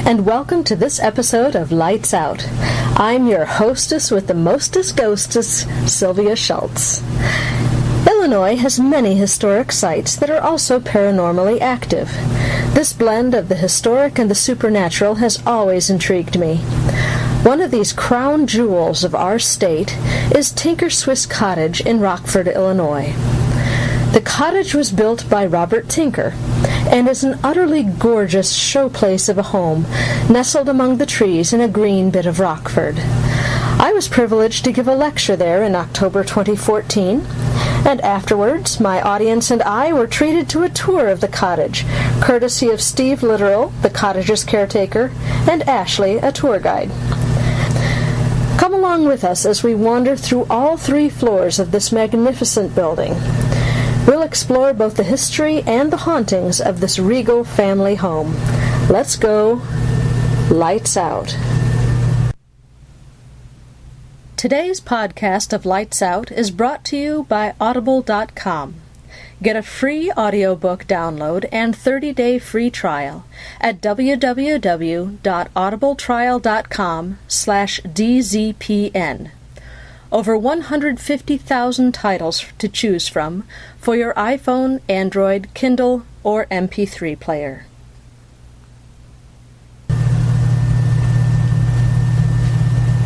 and welcome to this episode of Lights Out. I'm your hostess with the mostest ghostess, Sylvia Shults. Illinois has many historic sites that are also paranormally active. This blend of the historic and the supernatural has always intrigued me. One of these crown jewels of our state is Tinker Swiss Cottage in Rockford, Illinois. The cottage was built by Robert Tinker and is an utterly gorgeous showplace of a home nestled among the trees in a green bit of Rockford. I was privileged to give a lecture there in October 2014, and afterwards my audience and I were treated to a tour of the cottage, courtesy of Steve Littoral, the cottage's caretaker, and Ashley, a tour guide. Come along with us as we wander through all 3 floors of this magnificent building. We'll explore both the history and the hauntings of this regal family home. Let's go. Lights out. Today's podcast of Lights Out is brought to you by Audible.com. Get a free audiobook download and 30-day free trial at www.audibletrial.com/DZPN. Over 150,000 titles to choose from for your iPhone, Android, Kindle, or MP3 player.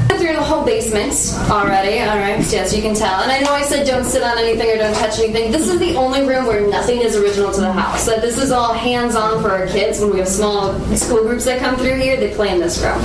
Through the whole basement already, alright, yes, you can tell. And I know I said don't sit on anything or don't touch anything. This is the only room where nothing is original to the house. So this is all hands-on for our kids. When we have small school groups that come through here, they play in this room.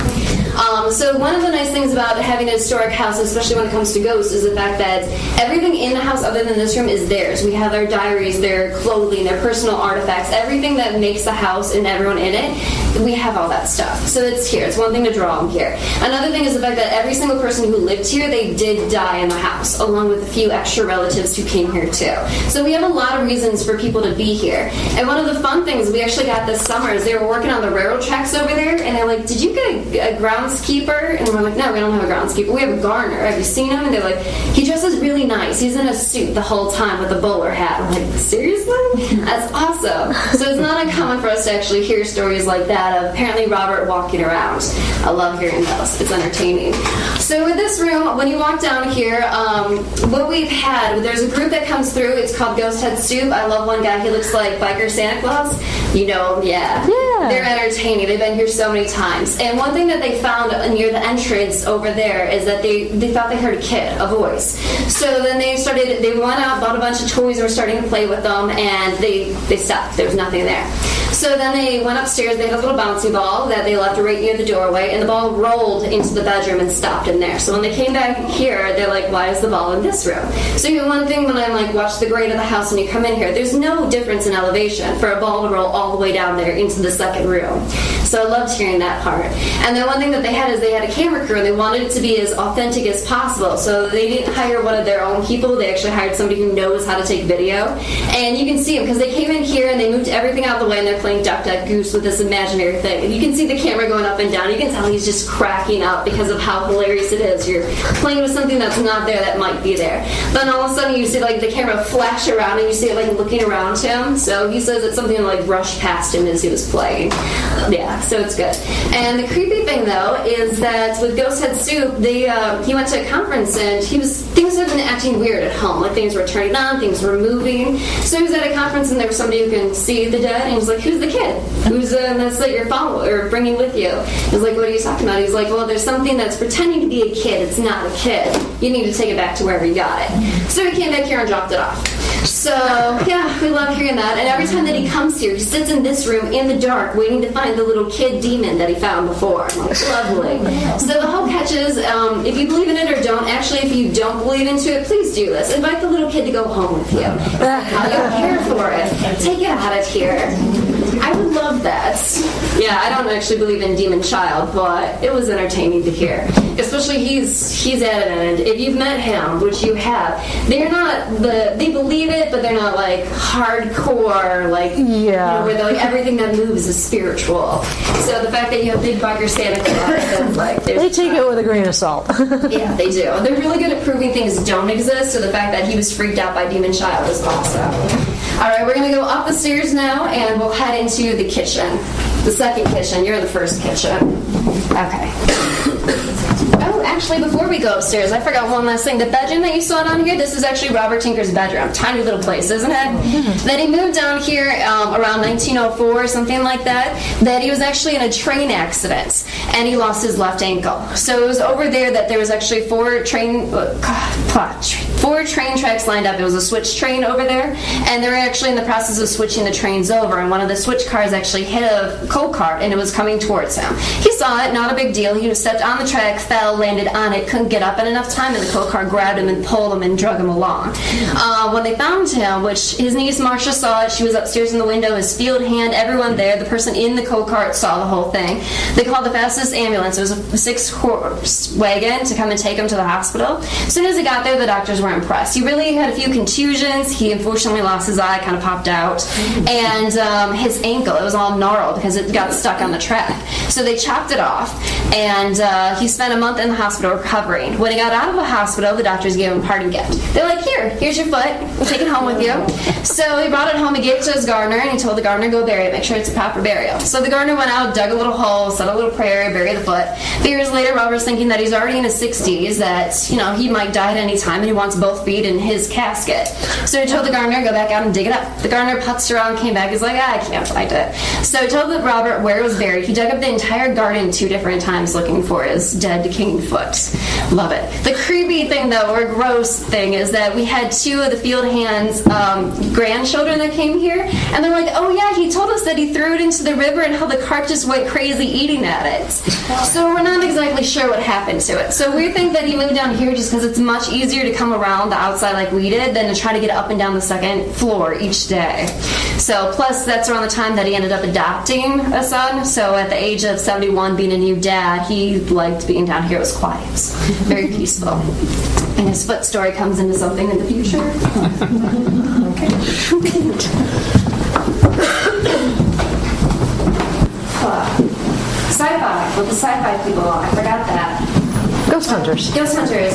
So one of the nice things about having a historic house, especially when it comes to ghosts, is the fact that everything in the house other than this room is theirs. We have their diaries, their clothing, their personal artifacts, everything that makes the house and everyone in it, we have all that stuff. So it's here. It's one thing to draw them here. Another thing is the fact that every single person who lived here, they did die in the house, along with a few extra relatives who came here too. So we have a lot of reasons for people to be here. And one of the fun things we actually got this summer is they were working on the railroad tracks over there, and they're like, did you get a groundskeeper? And we're like, no, we don't have a groundskeeper. We have a gardener. Have you seen him? And they're like, he dresses really nice. He's in a suit the whole time with a bowler hat. I'm like, seriously? That's awesome. So it's not uncommon for us to actually hear stories like that of apparently Robert walking around. I love hearing those. It's entertaining. So in this room, when you walk down here, what we've had, there's a group that comes through. It's called Ghost Head Soup. I love one guy. He looks like Biker Santa Claus. You know him, yeah. They're entertaining. They've been here so many times. And one thing that they found near the entrance over there is that they thought they heard a kid, a voice. So then they went out, bought a bunch of toys, and were starting to play with them, and they stopped. There was nothing there. So then they went upstairs. They had a little bouncy ball that they left right near the doorway, and the ball rolled into the bedroom and stopped in there. So when they came back here, they're like, why is the ball in this room? So you know, one thing when I'm like, watch the grade of the house and you come in here, there's no difference in elevation for a ball to roll all the way down there into the second room. So I loved hearing that part. And then one thing that they had is they had a camera crew, and they wanted it to be as authentic as possible. So they didn't hire one of their own people. They actually hired somebody who knows how to take video. And you can see them because they came in here and they moved everything out of the way, and they're playing Duck Duck Goose with this imaginary thing. And you can see the camera going up and down. You can tell he's just cracking up because of how hilarious it is. You're playing with something that's not there that might be there. Then all of a sudden you see like the camera flash around and you see it like looking around him. So he says it's something like rushed past him as he was playing. Yeah, so it's good. And the creepy thing though is that with Ghost Head Soup, he went to a conference and things had been acting weird at home. Like things were turning on, things were moving. So he was at a conference and there was somebody who can see the dead, and he was like, who's the kid? Who's that's like your follower or bringing with you? I was like, what are you talking about? He's like, well, there's something that's pretending to be a kid. It's not a kid. You need to take it back to wherever you got it. So he came back here and dropped it off. So, yeah, we love hearing that. And every time that he comes here, he sits in this room in the dark waiting to find the little kid demon that he found before. I'm like, lovely. So the whole catch is, if you believe in it or don't, actually, if you don't believe into it, please do this. Invite the little kid to go home with you. How you care for it. Take it out of here. I would love that. Yeah, I don't actually believe in demon child, but it was entertaining to hear. Especially he's adamant. If you've met him, which you have, they're not they believe it, but they're not like hardcore, like you know, where like everything that moves is spiritual. So the fact that you have big Biker Santa Claus, and like they take it with a grain of salt. Yeah, they do. They're really good at proving things don't exist. So the fact that he was freaked out by demon child is awesome. All right, we're going to go up the stairs now, and we'll head into the kitchen. The second kitchen. You're in the first kitchen. Okay. Oh, actually, before we go upstairs, I forgot one last thing. The bedroom that you saw down here, this is actually Robert Tinker's bedroom. Tiny little place, isn't it? Then he moved down here around 1904 or something like that. That he was actually in a train accident, and he lost his left ankle. So it was over there that there was actually four train tracks lined up. It was a switch train over there, and they were actually in the process of switching the trains over, and one of the switch cars actually hit a coal cart, and it was coming towards him. He saw it, not a big deal. He stepped on the track, fell, landed on it, couldn't get up in enough time, and the coal cart grabbed him and pulled him and drug him along. When they found him, which his niece Marcia saw it, she was upstairs in the window, his field hand, everyone there, the person in the coal cart saw the whole thing. They called the fastest ambulance. It was a 6-horse wagon to come and take him to the hospital. As soon as he got there, the doctors were impressed. He really had a few contusions. He unfortunately lost his eye, kind of popped out, and his ankle, it was all gnarled because it got stuck on the track. So they chopped it off, and he spent a month in the hospital recovering. When he got out of the hospital, the doctors gave him a parting gift. They're like, here's your foot. We'll take it home with you. So he brought it home, he gave it to his gardener, and he told the gardener, go bury it, make sure it's a proper burial. So the gardener went out, dug a little hole, said a little prayer, buried the foot. A few years later, Robert's thinking that he's already in his 60s, that, he might die at any time, and he wants both feet in his casket. So he told the gardener, go back out and dig it up. The gardener putzed around, came back, he's like, I can't find it. So he told Robert where it was buried. He dug up the entire garden 2 different times looking for his dead, decaying foot. Love it. The creepy thing, though, or gross thing, is that we had 2 of the field hands' grandchildren that came here, and they're like, oh yeah, he told us that he threw it into the river and how the cart just went crazy eating at it. So we're not exactly sure what happened to it. So we think that he moved down here just because it's much easier to come around the outside like we did than to try to get up and down the second floor each day. So plus that's around the time that he ended up adopting a son. So at the age of 71, being a new dad, he liked being down here. It was quiet, very peaceful. And his foot story comes into something in the future. Okay. Sci-fi, with the sci-fi people, I forgot that. Ghost Hunters. Ghost Hunters.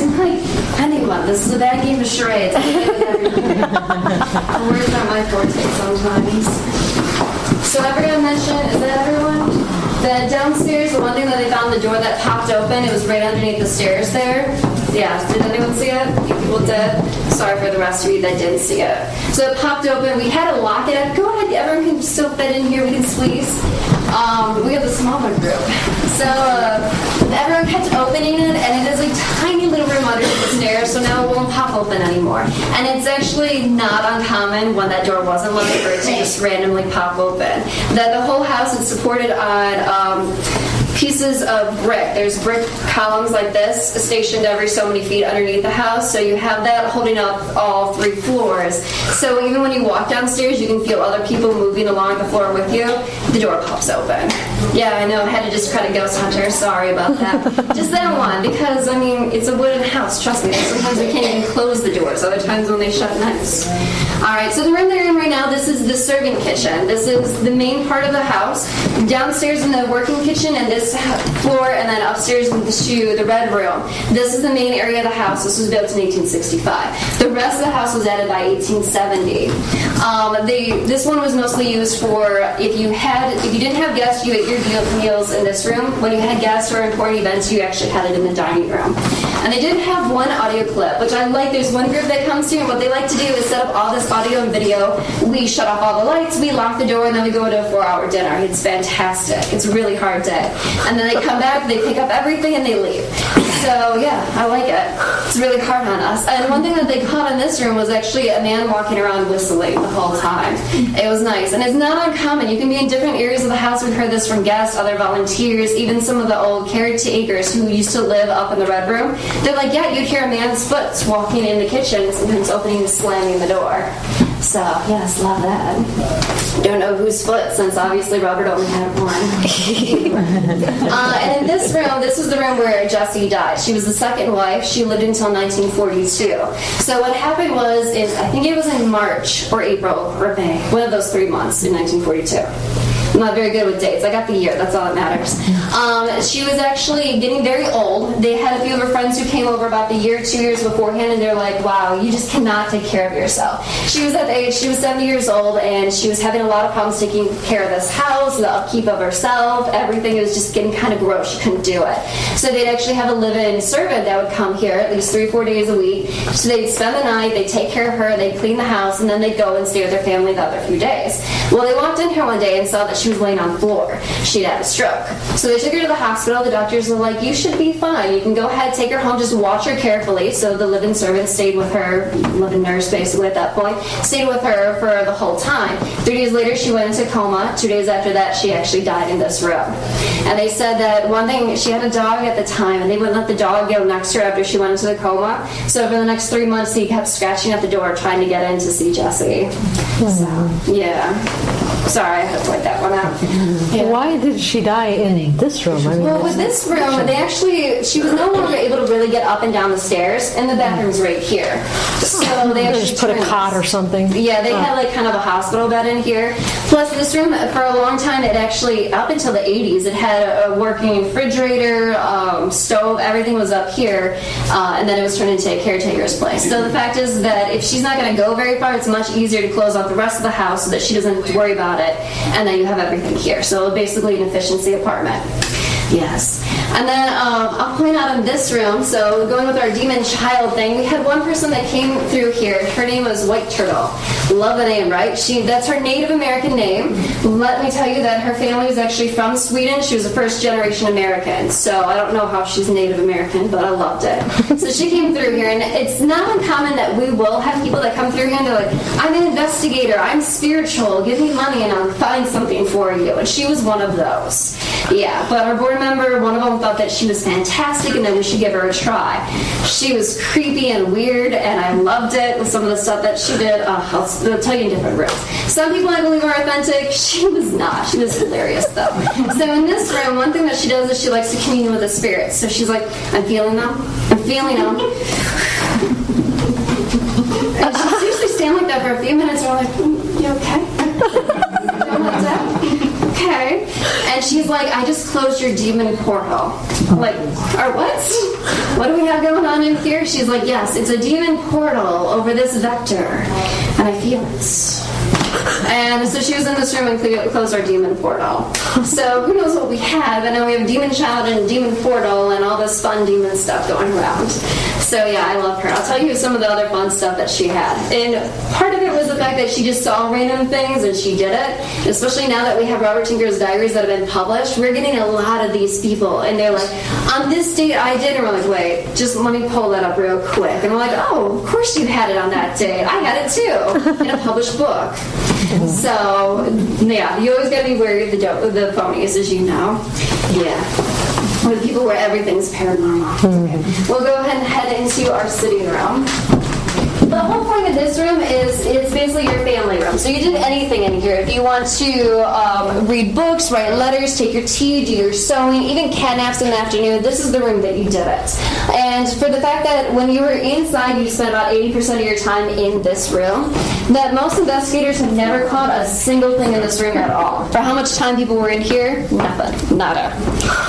Anyone. This is a bad game of charades. Words aren't my forte sometimes. So I forgot to mention, is that everyone? The downstairs, the one thing that they found, the door that popped open, it was right underneath the stairs there. Yeah, did anyone see it? People did. Sorry for the rest of you that didn't see it. So it popped open. We had to lock it up. Go ahead, everyone can still fit in here. We can squeeze. We have the smaller group. So everyone kept opening it, and it is a tiny little room underneath the stairs, so now it won't pop open anymore. And it's actually not uncommon when that door wasn't locked for it to just randomly pop open. That the whole house is supported on pieces of brick. There's brick columns like this stationed every so many feet underneath the house, so you have that holding up all 3 floors. So even when you walk downstairs, you can feel other people moving along the floor with you. The door pops open. Yeah, I know, I had to discredit Ghost Hunter. Sorry about that. Just that one, because, it's a wooden house, trust me. Sometimes they can't even close the doors, other times when they shut nights. Alright, so the room they're in right now, this is the serving kitchen. This is the main part of the house. Downstairs in the working kitchen and this floor, and then upstairs into the red room. This is the main area of the house. This was built in 1865. The rest of the house was added by 1870. This one was mostly used for if you didn't have guests, you ate your meals in this room. When you had guests or important events, you actually had it in the dining room. And they did have one audio clip, which I like. There's one group that comes to, and what they like to do is set up all this audio and video. We shut off all the lights, we lock the door, and then we go to a 4-hour dinner. It's fantastic. It's a really hard day. And then they come back, they pick up everything, and they leave. So, yeah, I like it. It's really hard on us. And one thing that they caught in this room was actually a man walking around whistling the whole time. It was nice. And it's not uncommon. You can be in different areas of the house. We've heard this from guests, other volunteers, even some of the old caretakers who used to live up in the red room. They're like, yeah, you'd hear a man's foot walking in the kitchen, sometimes opening and slamming the door. So, yes, love that. Don't know whose foot, since obviously Robert only had one. And in this room, this was the room where Jessie died. She was the second wife. She lived until 1942. So what happened was, I think it was in March or April or May, one of those 3 months in 1942. I'm not very good with dates. I got the year. That's all that matters. She was actually getting very old. They had a few of her friends who came over about the year, 2 years beforehand, and they're like, wow, you just cannot take care of yourself. She was at the age, she was 70 years old, and she was having a lot of problems taking care of this house, the upkeep of herself, everything. It was just getting kind of gross. She couldn't do it. So they'd actually have a live-in servant that would come here at least 3 or 4 days a week. So they'd spend the night, they'd take care of her, they'd clean the house, and then they'd go and stay with their family the other few days. Well, they walked in here one day and saw that she was laying on the floor. She'd had a stroke. So they took her to the hospital. The doctors were like, you should be fine. You can go ahead, take her home, just watch her carefully. So the live-in servant stayed with her, live-in nurse basically at that point, stayed with her for the whole time. 3 days later, she went into coma. 2 days after that, she actually died in this room. And they said that one thing, she had a dog at the time, and they wouldn't let the dog go next to her after she went into the coma. So for the next 3 months, he kept scratching at the door trying to get in to see Jessie. So, yeah. Sorry, I had to point that one out. Yeah. Why did she die in this room? I mean, well, with this room, she was no longer able to really get up and down the stairs, and the bathroom's right here. So they actually just put a cot or something? Yeah, they had like kind of a hospital bed in here. Plus, this room, for a long time, it actually, up until the 80s, it had a working refrigerator, stove, everything was up here, and then it was turned into a caretaker's place. So the fact is that if she's not going to go very far, it's much easier to close off the rest of the house so that she doesn't have to worry about it, and then you have everything here. So basically an efficiency apartment. Yes. And then I'll point out in this room, so going with our demon child thing, we had one person that came through here. Her name was White Turtle. Love the name, right? That's her Native American name. Let me tell you that her family is actually from Sweden. She was a first-generation American, so I don't know how she's Native American, but I loved it. So she came through here, and it's not uncommon that we will have people that come through here and they're like, I'm an investigator, I'm spiritual, give me money and I'll find something for you. And she was one of those. Yeah, but our board member, one of them thought that she was fantastic and that we should give her a try. She was creepy and weird, and I loved it with some of the stuff that she did. I'll tell you in different rooms. Some people I believe are authentic. She was not. She was hilarious, though. So in this room, one thing that she does is she likes to commune with the spirits. So she's like, I'm feeling them. I'm feeling them. And she'll seriously stand like that for a few minutes, and we're like, you okay? Don't let down. Okay. And she's like, I just closed your demon portal. I'm like, or what? What do we have going on in here? She's like, yes, it's a demon portal over this vector. And I feel it. And so she was in this room and closed our demon portal. So who knows what we have? And now we have demon child and demon portal and all this fun demon stuff going around. So yeah, I love her. I'll tell you some of the other fun stuff that she had. And part of it was the fact that she just saw random things and she did it. Especially now that we have Robert Tinker's diaries that have been published, we're getting a lot of these people. And they're like, on this date I did. And we're like, wait, just let me pull that up real quick. And we're like, oh, of course you had it on that date. I had it too in a published book. So, yeah, you always gotta be wary of the phonies, as you know. Yeah. With people where everything's paranormal. Okay. We'll go ahead and head into our sitting room. The whole point of this room is it's basically your family room. So you did anything in here. If you want to read books, write letters, take your tea, do your sewing, even cat naps in the afternoon, this is the room that you did it. And for the fact that when you were inside, you spent about 80% of your time in this room, that most investigators have never caught a single thing in this room at all. For how much time people were in here? Nothing. Nada.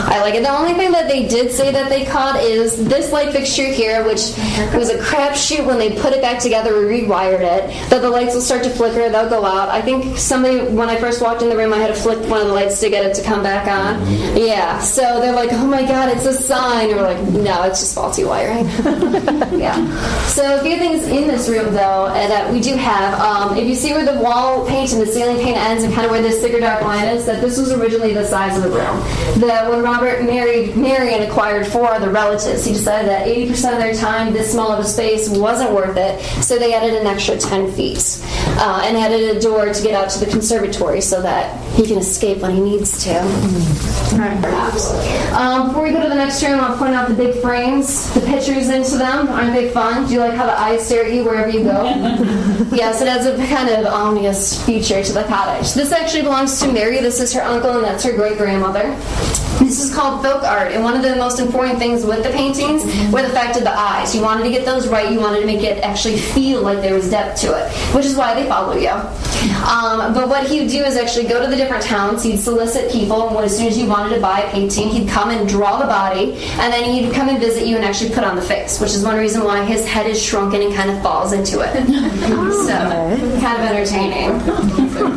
I like it. The only thing that they did say that they caught is this light fixture here, which was a crapshoot when they put it back together, we rewired it, that the lights will start to flicker, they'll go out. I think somebody, when I first walked in the room, I had to flick one of the lights to get it to come back on. Yeah, so they're like, oh my god, it's a sign. And we're like, no, it's just faulty wiring. Yeah. So a few things in this room, though, that we do have. If you see where the wall paint and the ceiling paint ends and kind of where this thicker dark line is, that this was originally the size of the room. That when Robert married Mary and acquired 4 other relatives, he decided that 80% of their time, this small of a space wasn't worth it, so they added an extra 10 feet and added a door to get out to the conservatory so that he can escape when he needs to. Perhaps. Before we go to the next room, I'll point out the big frames, the pictures into them. Aren't they fun? Do you like how the eyes stare at you wherever you go? Yes, it has a kind of ominous feature to the cottage. This actually belongs to Mary. This is her uncle, and that's her great-grandmother. This is called folk art, and one of the most important things with the paintings were the fact of the eyes. You wanted to get those right. You wanted to make it actually feel like there was depth to it, which is why they follow you. But what he would do is actually go to the different towns. He'd solicit people, and as soon as you wanted to buy a painting, he'd come and draw the body, and then he'd come and visit you and actually put on the face, which is one reason why his head is shrunken and kind of falls into it. So, kind of entertaining.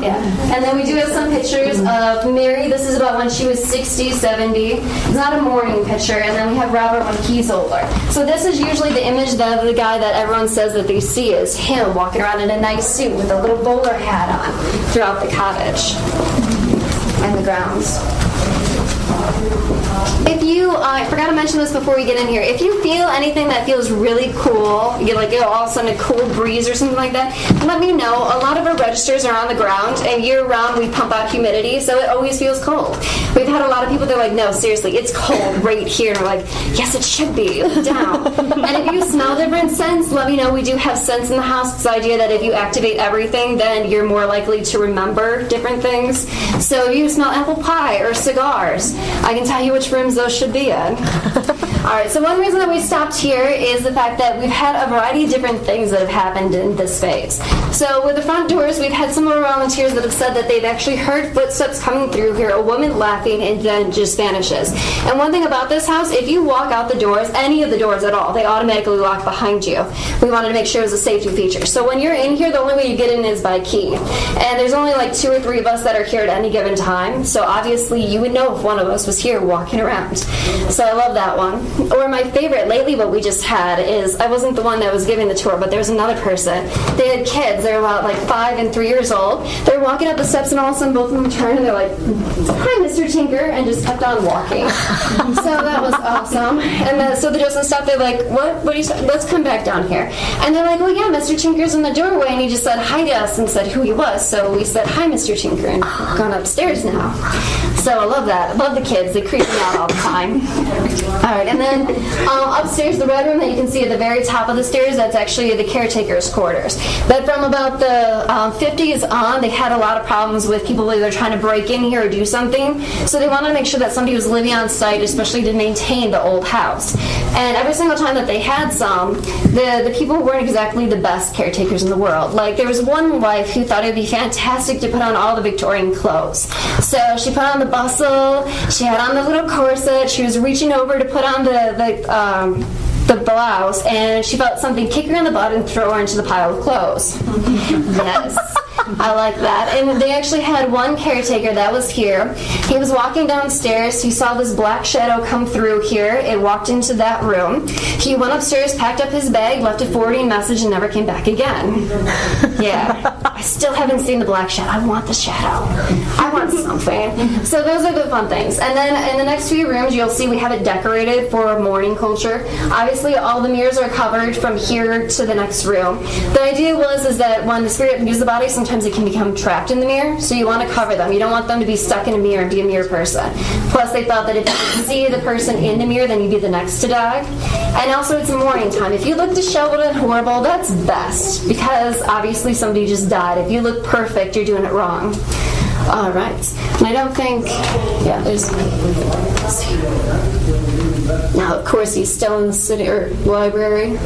Yeah. And then we do have some pictures of Mary. This is about when she was 60, 70. It's not a mourning picture. And then we have Robert when he's older. So this is usually the image of the guy that everyone says that they see is him walking around in a nice suit with a little bowler hat on throughout the cottage and the grounds. If you, I forgot to mention this before we get in here, if you feel anything that feels really cool, you like all of a sudden a cool breeze or something like that, let me know. A lot of our registers are on the ground, and year-round we pump out humidity, so it always feels cold. We've had a lot of people that are like, no, seriously, it's cold right here. And we're like, yes, it should be. Down. And if you smell different scents, let me know. We do have scents in the house. It's the idea that if you activate everything, then you're more likely to remember different things. So if you smell apple pie or cigars, I can tell you which rooms those should be in. Alright, so one reason that we stopped here is the fact that we've had a variety of different things that have happened in this phase. So with the front doors, we've had some of our volunteers that have said that they've actually heard footsteps coming through here, a woman laughing, and then just vanishes. And one thing about this house, if you walk out the doors, any of the doors at all, they automatically lock behind you. We wanted to make sure it was a safety feature. So when you're in here, the only way you get in is by key. And there's only like 2 or 3 of us that are here at any given time, so obviously you would know if one of us was here walking around. So I love that one. Or my favorite lately, what we just had is, I wasn't the one that was giving the tour, but there was another person. They had kids. They were about like 5 and 3 years old. They were walking up the steps, and all of a sudden both of them turned and they're like, "Hi, Mr. Tinker," and just kept on walking. So that was awesome. And then, so the Justin stopped. They're like, "What? What are you saying? Let's come back down here." And they're like, "Well, yeah, Mr. Tinker's in the doorway," and he just said hi to us and said who he was. So we said, "Hi, Mr. Tinker," and gone upstairs now. So I love that. I love the kids. They creep me out all the time. All right, and then upstairs, the red room that you can see at the very top of the stairs, that's actually the caretaker's quarters. But from about the 50s on, they had a lot of problems with people either trying to break in here or do something. So they wanted to make sure that somebody was living on site, especially to maintain the old house. And every single time that they had some, the people weren't exactly the best caretakers in the world. Like, there was one wife who thought it would be fantastic to put on all the Victorian clothes. So she put on the bustle, she had on the little corset, she was reaching over to put on the blouse, and she felt something kick her in the butt and throw her into the pile of clothes. Yes. I like that. And they actually had one caretaker that was here. He was walking downstairs. He saw this black shadow come through here. It walked into that room. He went upstairs, packed up his bag, left a forwarding message, and never came back again. Yeah. I still haven't seen the black shadow. I want the shadow. I want something. So those are the fun things. And then in the next few rooms, you'll see we have it decorated for mourning culture. Obviously, all the mirrors are covered from here to the next room. The idea is that when the spirit leaves the body, sometimes it can become trapped in the mirror, so you want to cover them. You don't want them to be stuck in a mirror and be a mirror person. Plus, they thought that if you could see the person in the mirror, then you'd be the next to die. And also, it's mourning time. If you look disheveled and horrible, that's best, because obviously somebody just died. If you look perfect, you're doing it wrong. All right. And I don't think, yeah, there's... Now, of course, he's still in the city or library.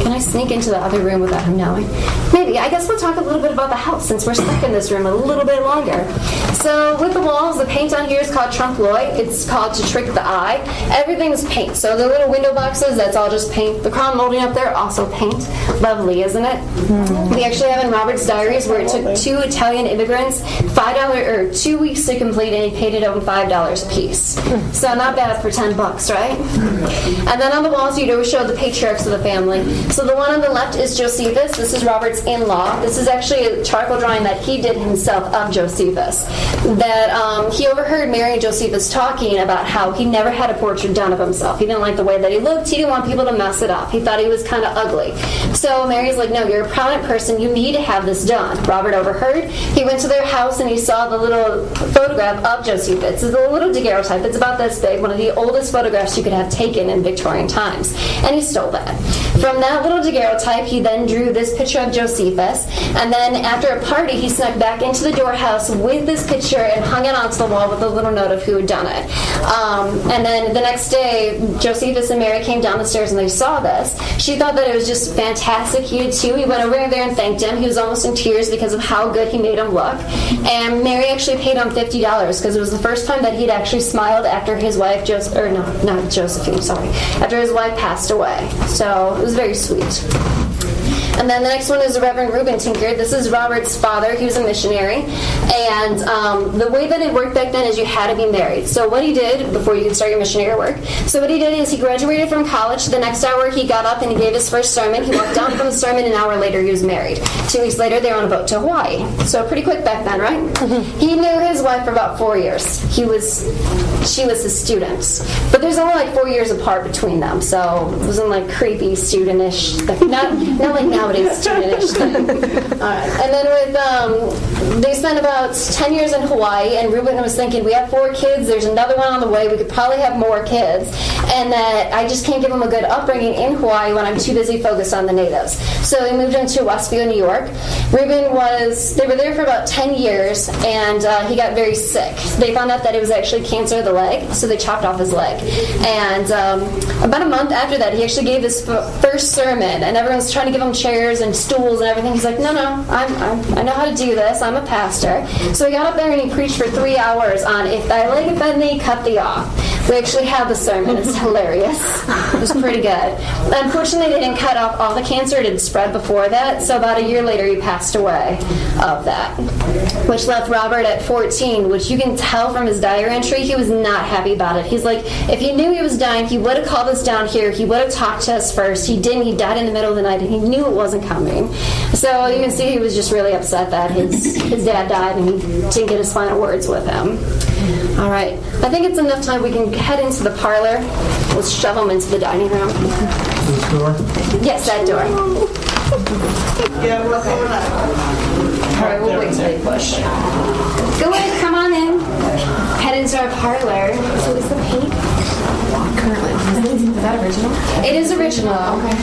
Can I sneak into the other room without him knowing? Maybe. I guess we'll talk a little bit about the house, since we're stuck in this room a little bit longer. So with the walls, the paint on here is called trompe l'oeil. It's called to trick the eye. Everything's paint. So the little window boxes, that's all just paint. The crown molding up there, also paint. Lovely, isn't it? Mm-hmm. We actually have in Robert's diaries where it took 2 Italian immigrants $5 or 2 weeks to complete, and he paid it over $5 a piece. So not bad for $10, right? And then on the walls, you'd always show the patriarchs of the family. So the one on the left is Josephus. This is Robert's in-law. This is actually a charcoal drawing that he did himself of Josephus. That he overheard Mary and Josephus talking about how he never had a portrait done of himself. He didn't like the way that he looked. He didn't want people to mess it up. He thought he was kind of ugly. So Mary's like, no, you're a prominent person. You need to have this done. Robert overheard. He went to their house and he saw the little photograph of Josephus. It's a little daguerreotype. It's about this big. One of the oldest photographs you could have taken in Victorian times. And he stole that. From that that little daguerreotype, he then drew this picture of Josephus, and then after a party, he snuck back into the Doorhouse with this picture and hung it onto the wall with a little note of who had done it. And then the next day, Josephus and Mary came down the stairs and they saw this. She thought that it was just fantastic. He did too. He went over there and thanked him. He was almost in tears because of how good he made him look. And Mary actually paid him $50 because it was the first time that he'd actually smiled after his wife, after his wife passed away. So it was very sweet. And then the next one is the Reverend Reuben Tinker. This is Robert's father. He was a missionary. And the way that it worked back then is you had to be married. So what he did before you could start your missionary work, so what he did is he graduated from college. The next hour he got up and he gave his first sermon. He walked down from the sermon. An hour later he was married. 2 weeks later they were on a boat to Hawaii. So pretty quick back then, right? He knew his wife for about 4 years. She was his student. But there's only like 4 years apart between them. So it wasn't like creepy student-ish. Not like nowadays student-ish thing. Alright. And then they spent about 10 years in Hawaii, and Reuben was thinking, we have 4 kids, there's another one on the way, we could probably have more kids, and that I just can't give them a good upbringing in Hawaii when I'm too busy focused on the natives. So he moved into Westview, New York. They were there for about 10 years, and he got very sick. They found out that it was actually cancer of the leg, so they chopped off his leg. And about a month after that, he actually gave his first sermon, and everyone's trying to give him chairs and stools and everything. He's like, no, I know how to do this. I'm a pastor. So he got up there and he preached for 3 hours on if thy leg offend thee, cut thee off. We actually have the sermon. It's hilarious. It was pretty good. Unfortunately, they didn't cut off all the cancer. It had spread before that. So about a year later, he passed away of that, which left Robert at 14, which you can tell from his diary entry, he was not happy about it. He's like, if he knew he was dying, he would have called us down here. He would have talked to us first. He didn't. He died in the middle of the night, and he knew it wasn't coming. So you can see he was just really upset that his dad died, and he didn't get his final words with him. All right. I think it's enough time. We can head into the parlor. Let's shove them into the dining room. This door? Yes, that door. Yeah, what's going on? All right, we'll wait till they push. Go ahead, come on in. Head into our parlor. So is the paint currently? Is that original? It is original. Okay.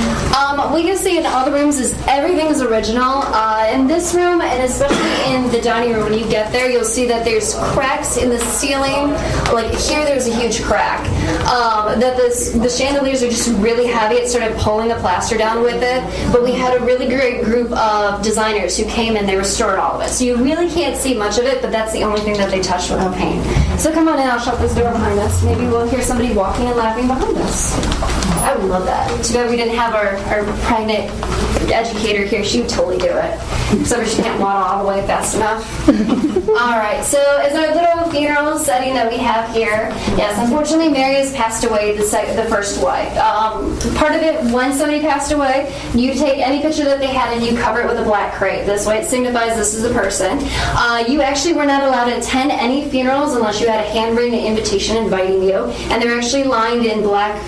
We can see in all the rooms everything is original. In this room, and especially in the dining room, when you get there, you'll see that there's cracks in the ceiling. Like here, there's a huge crack. That the chandeliers are just really heavy. It started pulling the plaster down with it. But we had a really great group of designers who came in. They restored all of it. So you really can't see much of it, but that's the only thing that they touched with the paint. So come on in. I'll shut this door behind us. Maybe we'll hear somebody walking and laughing behind us. I would love that. Too bad we didn't have our pregnant educator here. She would totally do it. Except she can't waddle all the way fast enough. All right. So as our little funeral setting that we have here, yes, unfortunately Mary has passed away, the first wife. Part of it, when somebody passed away, you take any picture that they had and you cover it with a black crepe. This way it signifies this is a person. You actually were not allowed to attend any funerals unless you had a handwritten invitation inviting you. And they're actually lined in black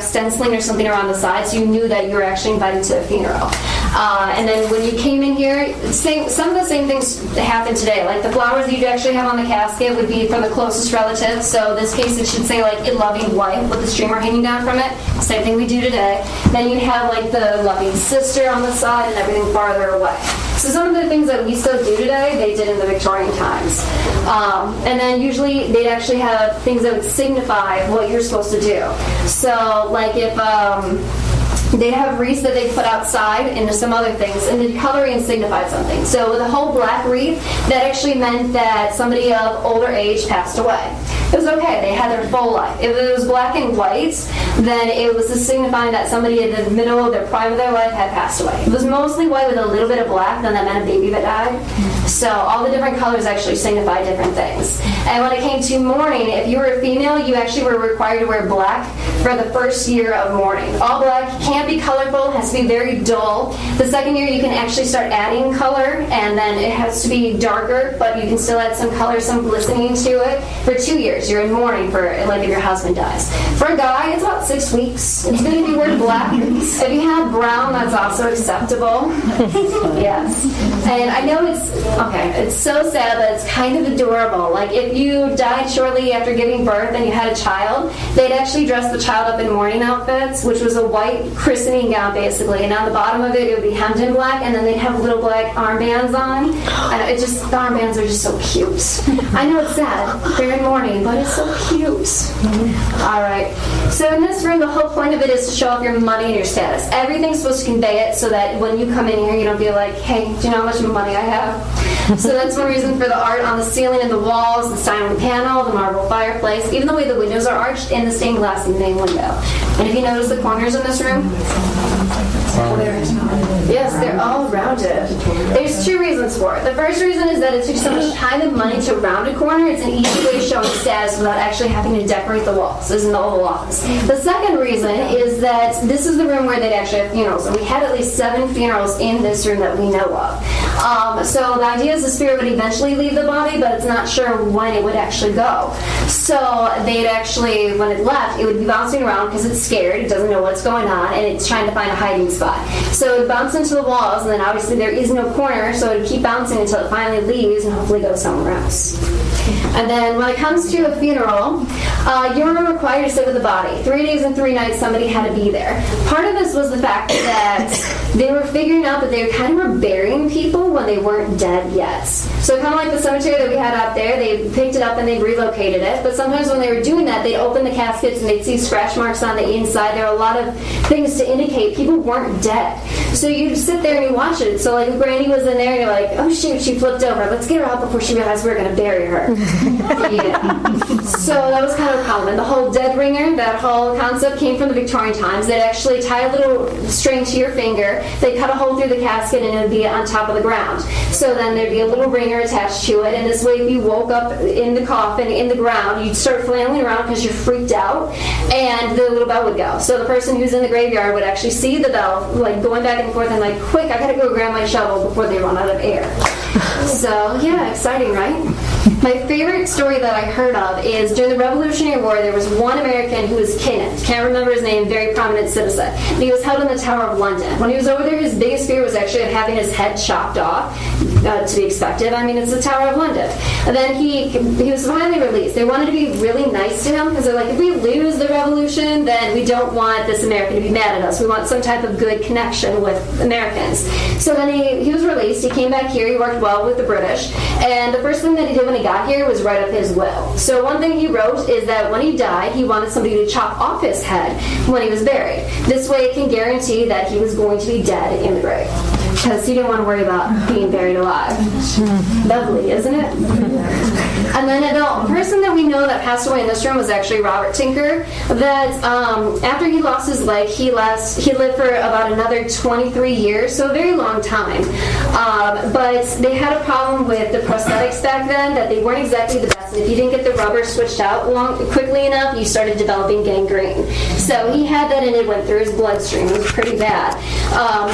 stenciling or something around the side, so you knew that you were actually invited to a funeral. And then when you came in here, some of the same things happen today. Like the flowers that you'd actually have on the casket would be from the closest relative. So in this case, it should say like "a loving wife" with the streamer hanging down from it. Same thing we do today. Then you'd have like the loving sister on the side and everything farther away. So some of the things that we still do today, they did in the Victorian times. And then usually they'd actually have things that would signify what you're supposed to do. So like if they'd have wreaths that they'd put outside and some other things, and the coloring signified something. So with a whole black wreath, that actually meant that somebody of older age passed away. It was okay. They had their full life. If it was black and white, then it was signifying that somebody in the middle of their prime of their life had passed away. If it was mostly white with a little bit of black, then that meant a baby that died. So all the different colors actually signify different things. And when it came to mourning, if you were a female, you actually were required to wear black for the first year of mourning. All black can't be colorful, has to be very dull. The second year you can actually start adding color, and then it has to be darker, but you can still add some color, some glistening to it for 2 years. years. You're in mourning for, like, if your husband dies. For a guy, it's about 6 weeks. It's good if you wear black. If you have brown, that's also acceptable. Yes. And I know it's so sad, but it's kind of adorable. Like, if you died shortly after giving birth and you had a child, they'd actually dress the child up in mourning outfits, which was a white christening gown, basically. And on the bottom of it, it would be hemmed in black, and then they'd have little black armbands on. And the armbands are just so cute. I know it's sad. They're in mourning, but it's so cute. All right. So in this room, the whole point of it is to show off your money and your status. Everything's supposed to convey it so that when you come in here, you don't be like, hey, do you know how much money I have? So that's one reason for the art on the ceiling and the walls, the stone panel, the marble fireplace, even the way the windows are arched, and the stained glass in the main window. And if you notice the corners in this room, yes, they're all rounded. There's 2 reasons for it. The first reason is that it took so much time and money to round a corner. It's an easy way of showing status without actually having to decorate the walls. This is in the Oval Office. The second reason is that this is the room where they'd actually have funerals. And we had at least 7 funerals in this room that we know of. So the idea is the spirit would eventually leave the body, but it's not sure when it would actually go. So they'd actually, when it left, it would be bouncing around because it's scared. It doesn't know what's going on, and it's trying to find a hiding spot. So it would bounce into the walls, and then obviously there is no corner, so it would keep bouncing until it finally leaves and hopefully goes somewhere else. And then when it comes to a funeral, you were required to sit with the body. 3 days and 3 nights somebody had to be there. Part of this was the fact that they were figuring out that they kind of were burying people when they weren't dead yet. So kind of like the cemetery that we had out there, they picked it up and they relocated it. But sometimes when they were doing that, they'd open the caskets and they'd see scratch marks on the inside. There were a lot of things to indicate people weren't dead. So you'd sit there and you watch it. So like if Brandy was in there and you're like, oh shoot, she flipped over. Let's get her out before she realized we were going to bury her. Yeah. So that was kind of common. The whole dead ringer, that whole concept came from the Victorian times. They'd actually tie a little string to your finger. They'd cut a hole through the casket and it would be on top of the ground. So then there'd be a little ringer attached to it, and this way if you woke up in the coffin, in the ground, you'd start flailing around because you're freaked out, and the little bell would go. So the person who's in the graveyard would actually see the bell, like going back and forth, and like, quick, I gotta go grab my shovel before they run out of air. So, yeah, exciting, right? My favorite story that I heard of is during the Revolutionary War, there was one American who was kidnapped. Can't remember his name, very prominent citizen. And he was held in the Tower of London. When he was over there, his biggest fear was actually of having his head chopped off, to be expected. I mean, it's the Tower of London. And then he was finally released. They wanted to be really nice to him because they're like, if we lose the revolution, then we don't want this American to be mad at us. We want some type of good connection with Americans. So then he was released. He came back here. He worked well with the British. And the first thing that he did when he got here was write up his will. So one thing he wrote is that when he died, he wanted somebody to chop off his head when he was buried. This way it can guarantee that he was going to be dead in the grave, because he didn't want to worry about being buried alive. Lovely, isn't it? And then the person that we know that passed away in this room was actually Robert Tinker. That after he lost his leg, he lived for about another 23 years, so a very long time. But they had a problem with the prosthetics back then, that they weren't exactly the best. And if you didn't get the rubber switched out quickly enough, you started developing gangrene. So he had that, and it went through his bloodstream. It was pretty bad.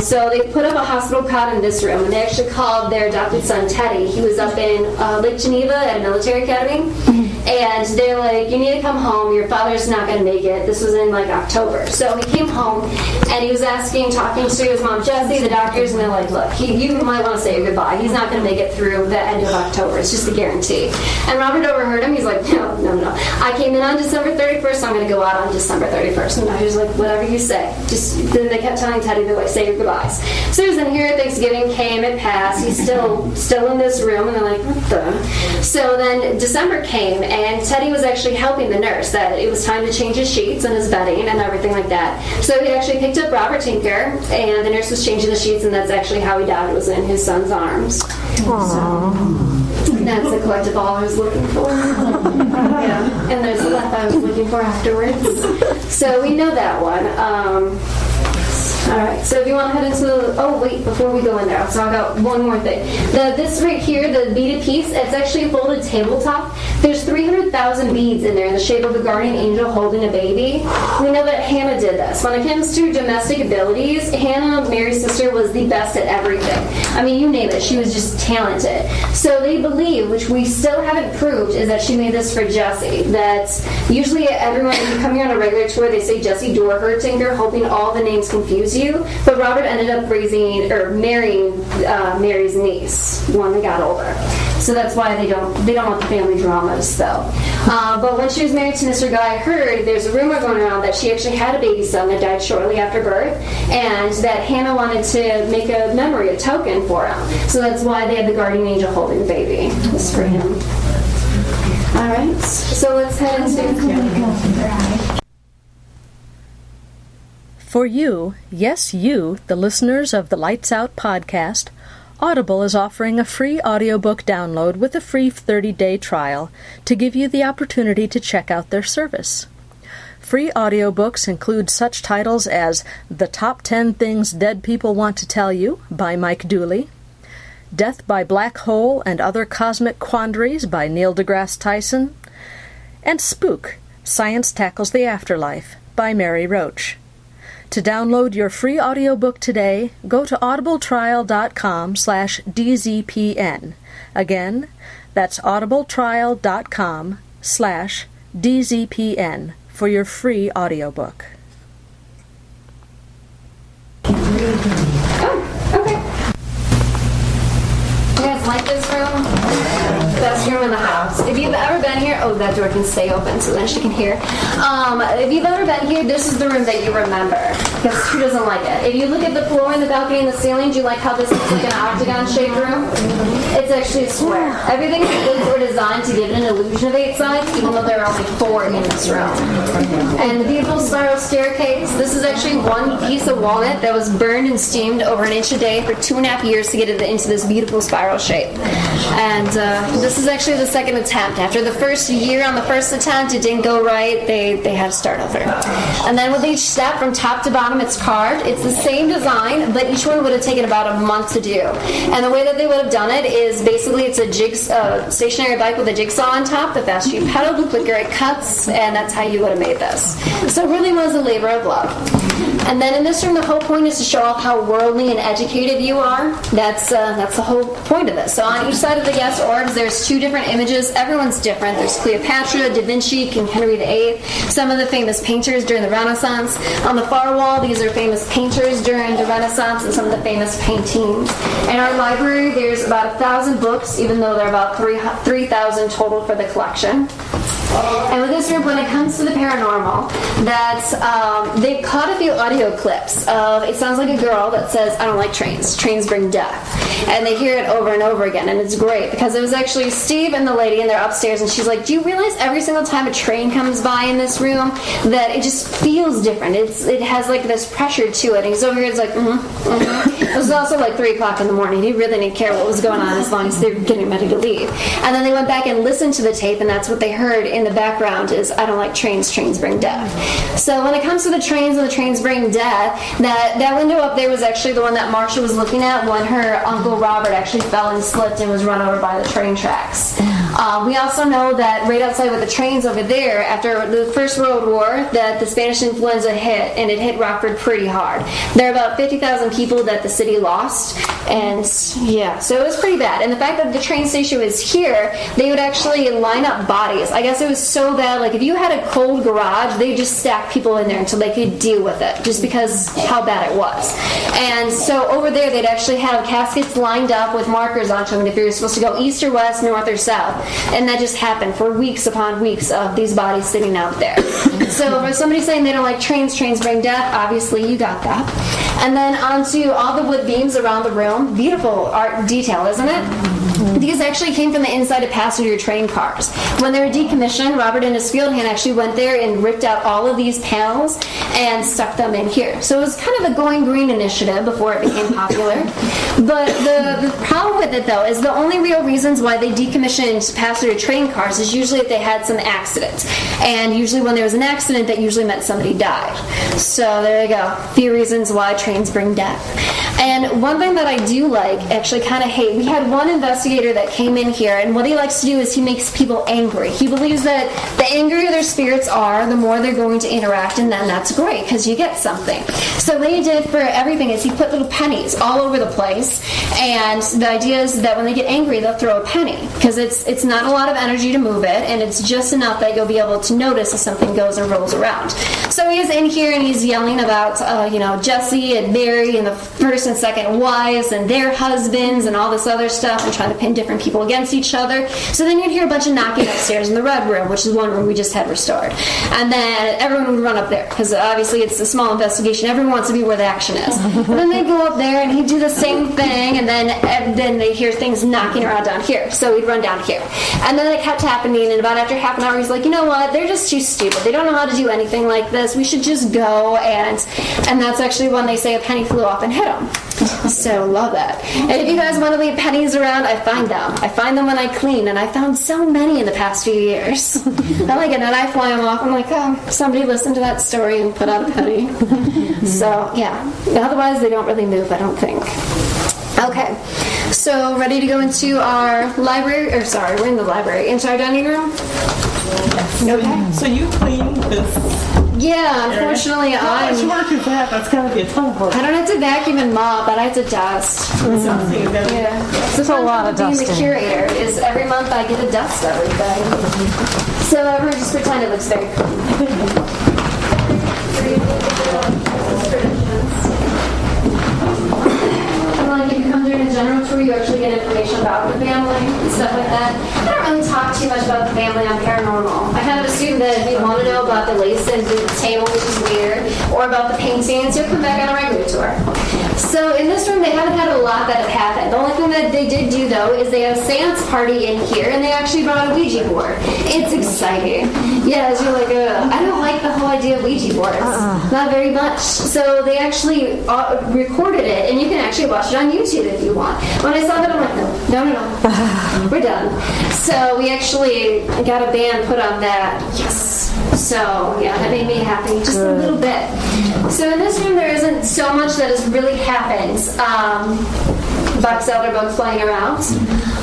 So they put up a hospital cot in this room, and they actually called their adopted son Teddy. He was up in Lake Geneva at a military academy, and they're like, you need to come home. Your father's not going to make it. This was in like October. So he came home, and he was talking to his mom Jessie, the doctors, and they're like, look, you might want to say goodbye. He's not going to make it through the end of October. It's just a guarantee. And Robert overheard him. He's like, no. I came in on December 31st. I'm going to go out on December 31st. And the doctor's like, whatever you say. Then they kept telling Teddy, they're like, say your goodbyes. So he was in here. Thanksgiving came. It passed. He's still in this room. And they're like, what the? So then December came, and Teddy was actually helping the nurse that it was time to change his sheets and his bedding and everything like that. So he actually picked up Robert Tinker, and the nurse was changing the sheets, and that's actually how he died, was in his son's arms. And that's the collectible I was looking for. Yeah, and there's the left I was looking for afterwards. So we know that one. All right, so if you want to head into the, oh wait, before we go in there, so I've got one more thing. This right here, the beaded piece, it's actually a folded tabletop. There's 300,000 beads in there in the shape of a guardian angel holding a baby. We know that Hannah did this. When it comes to domestic abilities, Hannah, Mary's sister, was the best at everything. I mean, you name it, she was just talented. So they believe, which we still haven't proved, is that she made this for Jessie. That usually everyone, when you come here on a regular tour, they say Jessie Dorhertinger, hoping all the names confuse you. But Robert ended up marrying Mary's niece when they got older. So that's why they don't want the family dramas, though. But when she was married to Mr. Guy, I heard there's a rumor going around that she actually had a baby son that died shortly after birth, and that Hannah wanted to make a memory, a token for him. So that's why they had the guardian angel holding the baby. Just for him. All right. So let's head into. For you, yes you, the listeners of the Lights Out podcast, Audible is offering a free audiobook download with a free 30-day trial to give you the opportunity to check out their service. Free audiobooks include such titles as The Top 10 Things Dead People Want to Tell You by Mike Dooley, Death by Black Hole and Other Cosmic Quandaries by Neil deGrasse Tyson, and Spook, Science Tackles the Afterlife by Mary Roach. To download your free audiobook today, go to audibletrial.com/DZPN. Again, that's audibletrial.com/DZPN for your free audiobook. Oh, okay. You guys like this room? Best room in the house. If you've ever been here, oh, that door can stay open so then she can hear. If you've ever been here, this is the room that you remember, because who doesn't like it? If you look at the floor and the balcony and the ceiling, do you like how this looks like an octagon-shaped room? It's actually a square. Everything is built or designed to give it an illusion of 8 sides, even though there are only 4 in this room. And the beautiful spiral staircase, this is actually one piece of walnut that was burned and steamed over 1 inch a day for 2.5 years to get it into this beautiful spiral shape. And this is actually the second attempt. After the first year on the first attempt, it didn't go right. They had to start over. And then with each step, from top to bottom, it's carved. It's the same design, but each one would have taken about a month to do. And the way that they would have done it is basically it's a stationary bike with a jigsaw on top. The faster you pedal, the quicker it cuts, and that's how you would have made this. So it really was a labor of love. And then in this room, the whole point is to show off how worldly and educated you are. That's the whole point of this. So on each side of the guest orbs, there's 2 different images. Everyone's different. There's Cleopatra, Da Vinci, King Henry VIII, some of the famous painters during the Renaissance. On the far wall, these are famous painters during the Renaissance and some of the famous paintings. In our library, there's about 1,000 books, even though there are about 3,000 total for the collection. And with this group, when it comes to the paranormal, they've caught a few audio clips of, it sounds like a girl that says, "I don't like trains. Trains bring death." And they hear it over and over again, and it's great, because it was actually Steve and the lady, and they're upstairs, and she's like, "Do you realize every single time a train comes by in this room, that it just feels different? It has like this pressure to it." And he's over here, it's like, It was also like 3 o'clock in the morning. He really didn't care what was going on as long as they were getting ready to leave. And then they went back and listened to the tape, and that's what they heard in the background is, "I don't like trains, trains bring death." So when it comes to the trains and the trains bring death, that window up there was actually the one that Marsha was looking at when her Uncle Robert actually fell and slipped and was run over by the train tracks. We also know that right outside with the trains over there, after the First World War, that the Spanish influenza hit, and it hit Rockford pretty hard. There are about 50,000 people that the city lost, and yeah, so it was pretty bad. And the fact that the train station was here, they would actually line up bodies. I guess it was so bad, like if you had a cold garage, they'd just stack people in there until they could deal with it, just because how bad it was. And so over there, they'd actually have caskets lined up with markers onto them if you were supposed to go east or west, north or south. And that just happened for weeks upon weeks of these bodies sitting out there. So for somebody saying they don't like trains, trains bring death, obviously you got that. And then onto all the wood beams around the room. Beautiful art detail, isn't it? These actually came from the inside of passenger train cars. When they were decommissioned, Robert and his field hand actually went there and ripped out all of these panels and stuck them in here. So it was kind of a going green initiative before it became popular. But the problem with it, though, is the only real reasons why they decommissioned passenger train cars is usually if they had some accident. And usually when there was an accident, that usually meant somebody died. So there you go. A few reasons why trains bring death. And one thing that I do like, actually kind of hate, we had one investigator that came in here, and what he likes to do is he makes people angry. He believes that the angrier their spirits are, the more they're going to interact, and then that's great, because you get something. So what he did for everything is he put little pennies all over the place, and the idea is that when they get angry, they'll throw a penny, because it's not a lot of energy to move it, and it's just enough that you'll be able to notice if something goes and rolls around. So he is in here, and he's yelling about, Jesse and Mary and the first and second wives and their husbands and all this other stuff, and trying to pin different people against each other. So then you'd hear a bunch of knocking upstairs in the red room, which is one room we just had restored. And then everyone would run up there, because obviously it's a small investigation. Everyone wants to be where the action is. But then they'd go up there, and he'd do the same thing, and then they'd hear things knocking around down here. So he'd run down here. And then it kept happening, and about after half an hour, he's like, you know what? They're just too stupid. They don't know how to do anything like this. We should just go. And that's actually when they say a penny flew off and hit him. So love that. And if you guys want to leave pennies around, I find them. I find them when I clean, and I found so many in the past few years. I like it, and I fly them off. I'm like, oh, somebody listened to that story and put out a penny. So yeah. Otherwise, they don't really move, I don't think. Okay. So ready to go into our library? Or sorry, we're in the library. Into our dining room? Yes. Okay. So you clean this? Yeah, unfortunately, How much work is that? That's got to be a ton of work. I don't have to vacuum and mop, but I have to dust. Yeah. It's a lot of being dusting. the curator is every month I get to dust everything. So everyone just pretend it looks very clean. Like if you come during a general tour, you actually get information about the family and stuff like that. I don't really talk too much about the family on paranormal. I kind of assume that if you want to know about the lace and the table, which is weird, or about the paintings, you'll come back on a regular tour. So in this room, they haven't had a lot that have happened. The only thing that they did do, though, is they had a seance party in here, and they actually brought a Ouija board. It's exciting. Yes, you're like, I don't like the whole idea of Ouija boards. Not very much. So they actually recorded it, and you can actually watch it on YouTube if you want. When I saw that, I'm like, no. We're done. So we actually got a band put on that. Yes. So, yeah, that made me happy just a little bit. So in this room, there isn't so much that has really happened. Box elder bugs flying around.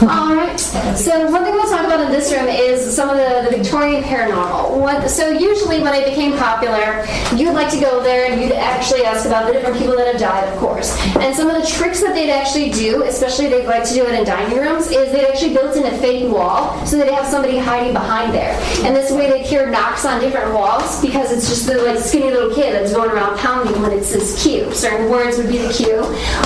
All right. So one thing we'll talk about in this room is some of the Victorian paranormal. So usually when it became popular, you'd like to go there and you'd actually ask about the different people that have died, of course. And some of the tricks that they'd actually do, especially they'd like to do it in dining rooms, is they'd actually built in a fake wall so they'd have somebody hiding behind there. And this way they'd hear knocks on different walls because it's just the like skinny little kid that's going around pounding when it says cue. Certain words would be the cue.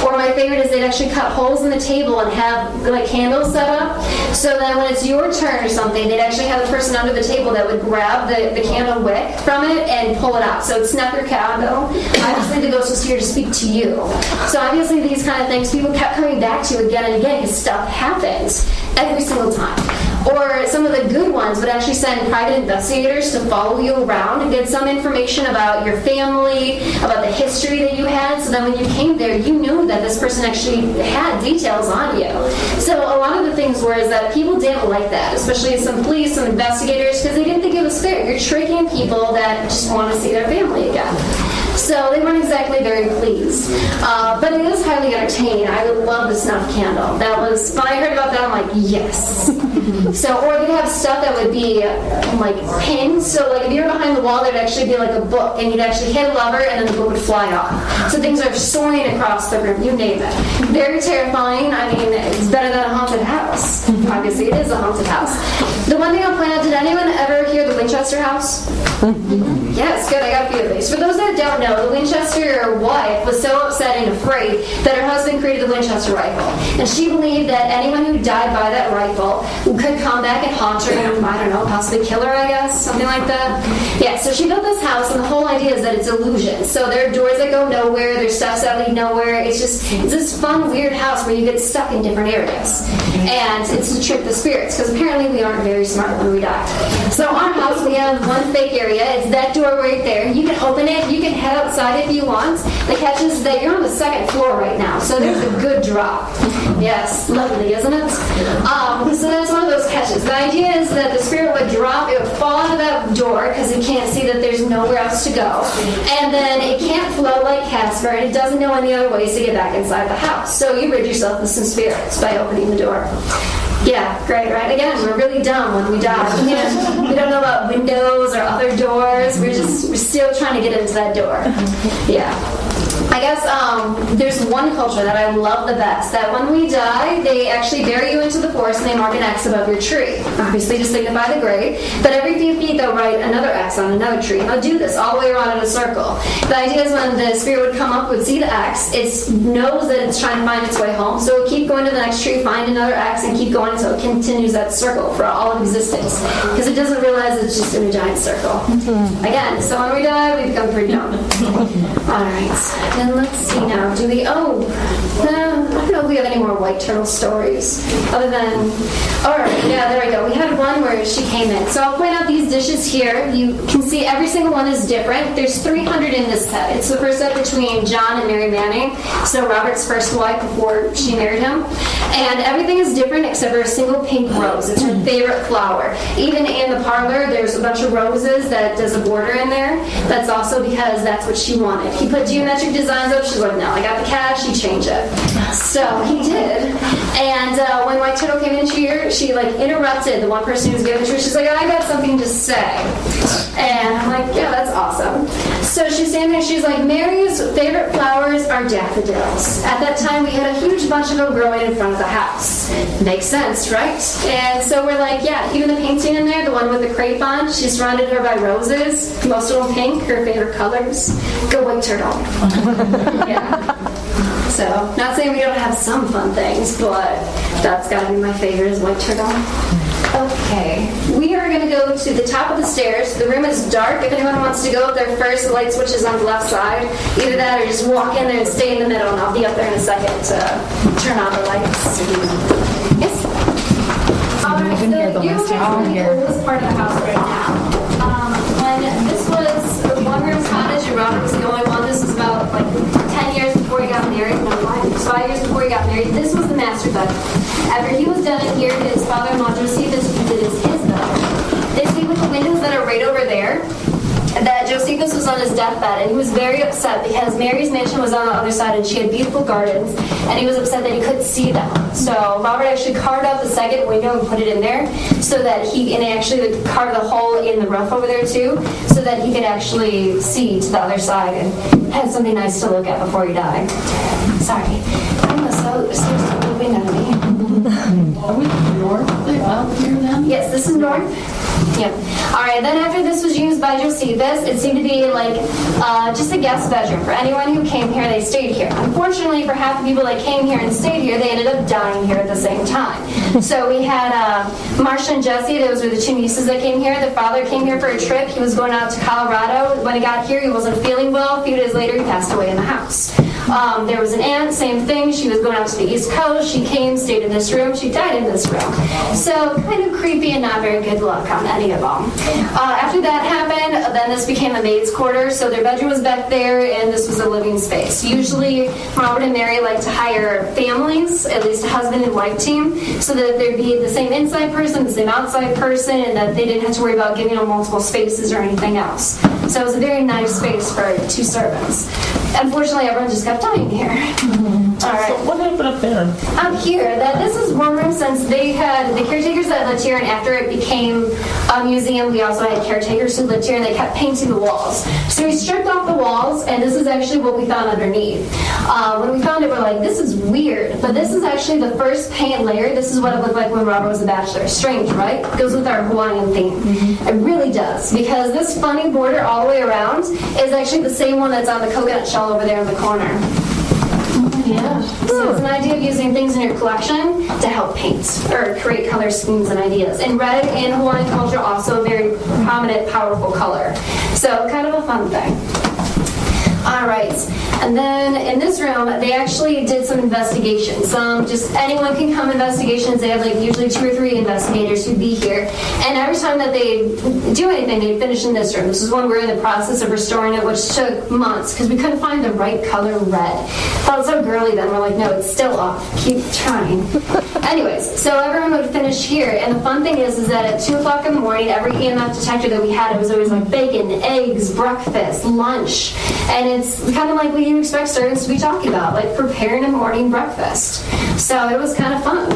Or my favorite is they'd actually cut holes in the table and have like candles set up so that when it's your turn or something, they'd actually have the person under the table that would grab the candle wick from it and pull it out. So it'd snap your candle. Obviously the ghost was here to speak to you. So obviously these kind of things people kept coming back to again and again because stuff happens every single time. Or some of the good ones would actually send private investigators to follow you around and get some information about your family, about the history that you had, so that when you came there, you knew that this person actually had details on you. So a lot of the things were is that people didn't like that, especially some police, some investigators, because they didn't think it was fair. You're tricking people that just want to see their family again. So they weren't exactly very pleased. But it is highly entertaining. I would love the snuff candle. That was, when I heard about that, I'm like, yes. So, or they'd have stuff that would be like pins. So like if you were behind the wall, there'd actually be like a book, and you'd actually hit a lever, and then the book would fly off. So things are soaring across the room, you name it. Very terrifying. I mean, it's better than a haunted house. Obviously, it is a haunted house. The one thing I'll point out, did anyone ever hear the Winchester house? Yes, good, I got a few of these. For those that don't know, the Winchester wife was so upset and afraid that her husband created the Winchester rifle. And she believed that anyone who died by that rifle could come back and haunt her and, I don't know, possibly kill her, I guess, something like that. Yeah, so she built this house, and the whole idea is that it's illusions. So there are doors that go nowhere, there's steps that lead nowhere. It's this fun, weird house where you get stuck in different areas. And it's to trick the spirits, because apparently we aren't very smart when we die. So our house, we have one fake area. It's that door right there. You can open it. You can head outside if you want. The catch is that you're on the second floor right now, so there's a good drop. Yes, lovely, isn't it? So that's one of those catches. The idea is that the spirit would drop, it would fall into that door because it can't see that there's nowhere else to go. And then it can't flow like Casper, and it doesn't know any other ways to get back inside the house. So you rid yourself of some spirits by opening the door. Yeah, great, right? Again, we're really dumb when we die. We don't know about windows or other doors. We're still trying to get into that door. Yeah. I guess there's one culture that I love the best, that when we die, they actually bury you into the forest and they mark an X above your tree, obviously to signify the grave, but every few feet they'll write another X on another tree. And they'll do this all the way around in a circle. The idea is when the spirit would come up, would see the X, it knows that it's trying to find its way home, so it'll keep going to the next tree, find another X, and keep going until it continues that circle for all of existence, because it doesn't realize it's just in a giant circle. Again, so when we die, we become pretty dumb. Alright. And let's see now. Do we? I don't know if we have any more white turtle stories. Other than, alright, yeah, there we go. We had one where she came in. So I'll point out these dishes here. You can see every single one is different. There's 300 in this set. It's the first set between John and Mary Manning. So Robert's first wife before she married him. And everything is different except for a single pink rose. It's her favorite flower. Even in the parlor, there's a bunch of roses that does a border in there. That's also because that's what she wanted. He put geometric designs up. She's like, no, I got the cash. He changed it. So he did. And when White Turtle came in here, she interrupted the one person who was giving it to her. She's like, I got something to say. And I'm like, yeah, that's awesome. So she's standing there. She's like, Mary's favorite flowers are daffodils. At that time, we had a huge bunch of them growing in front of the house. Makes sense, right? And so we're like, yeah, even the painting in there, the one with the crepe on, she surrounded her by roses, most of them pink, her favorite colors. Go White Turtle. Yeah. So, not saying we don't have some fun things, but that's got to be my favorite is White Turtle. Okay, we are going to go to the top of the stairs. The room is dark. If anyone wants to go up there first, the light switch is on the left side. Either that or just walk in there and stay in the middle, and I'll be up there in a second to turn on the lights. Yes? Alright, so you're the coolest part of the house right now. When this was a one-room cottage and Robert was the only one, this was about 10 years before he got married. No, 5 years before he got married. This was the master bedroom. After he was done in here, his father-in-law Josephus did his bedroom. They see with the windows that are right over there, that Josephus was on his deathbed, and he was very upset because Mary's mansion was on the other side and she had beautiful gardens, and he was upset that he couldn't see them. So Robert actually carved out the second window and put it in there so that he actually carved the hole in the roof over there too, so that he could actually see to the other side and had something nice to look at before he died. Sorry. I'm so moving at me. Are we north out here now? Yes, this is north. Yep. All right, then after this was used by Josephus, it seemed to be just a guest bedroom. For anyone who came here, they stayed here. Unfortunately, for half the people that came here and stayed here, they ended up dying here at the same time. So we had Marcia and Jessie. Those were the two nieces that came here. The father came here for a trip. He was going out to Colorado. When he got here, he wasn't feeling well. A few days later, he passed away in the house. There was an aunt, same thing. She was going out to the East Coast. She came, stayed in this room. She died in this room. So kind of creepy and not very good luck on any of them. After that happened, then this became a maid's quarter. So their bedroom was back there, and this was a living space. Usually, Robert and Mary like to hire families, at least a husband and wife team, so that there'd be the same inside person, the same outside person, and that they didn't have to worry about giving them multiple spaces or anything else. So it was a very nice space for two servants. Unfortunately, everyone just kept dying here. All right. So what happened up there? Up here, this is one room since they had the caretakers that lived here, and after it became a museum, we also had caretakers who lived here, and they kept painting the walls. So we stripped off the walls, and this is actually what we found underneath. When we found it, we're like, this is weird, but this is actually the first paint layer. This is what it looked like when Robert was a bachelor. Strange, right? Goes with our Hawaiian theme. It really does, because this funny border all the way around is actually the same one that's on the coconut shell over there in the corner. Yeah. So it's an idea of using things in your collection to help paint or create color schemes and ideas. And red in Hawaiian culture also a very prominent, powerful color. So kind of a fun thing. All right. And then in this room, they actually did some investigations. Just anyone can come investigations. They have like usually 2 or 3 investigators who'd be here. And every time that they do anything, they finish in this room. This is one we're in the process of restoring it, which took months because we couldn't find the right color red. Felt so girly then. We're like, no, it's still off. Keep trying. Anyways, so everyone would finish here. And the fun thing is that at 2 o'clock in the morning, every EMF detector that we had, it was always like bacon, eggs, breakfast, lunch. And it's kind of like what you expect servants to be talking about, like preparing a morning breakfast. So it was kind of fun.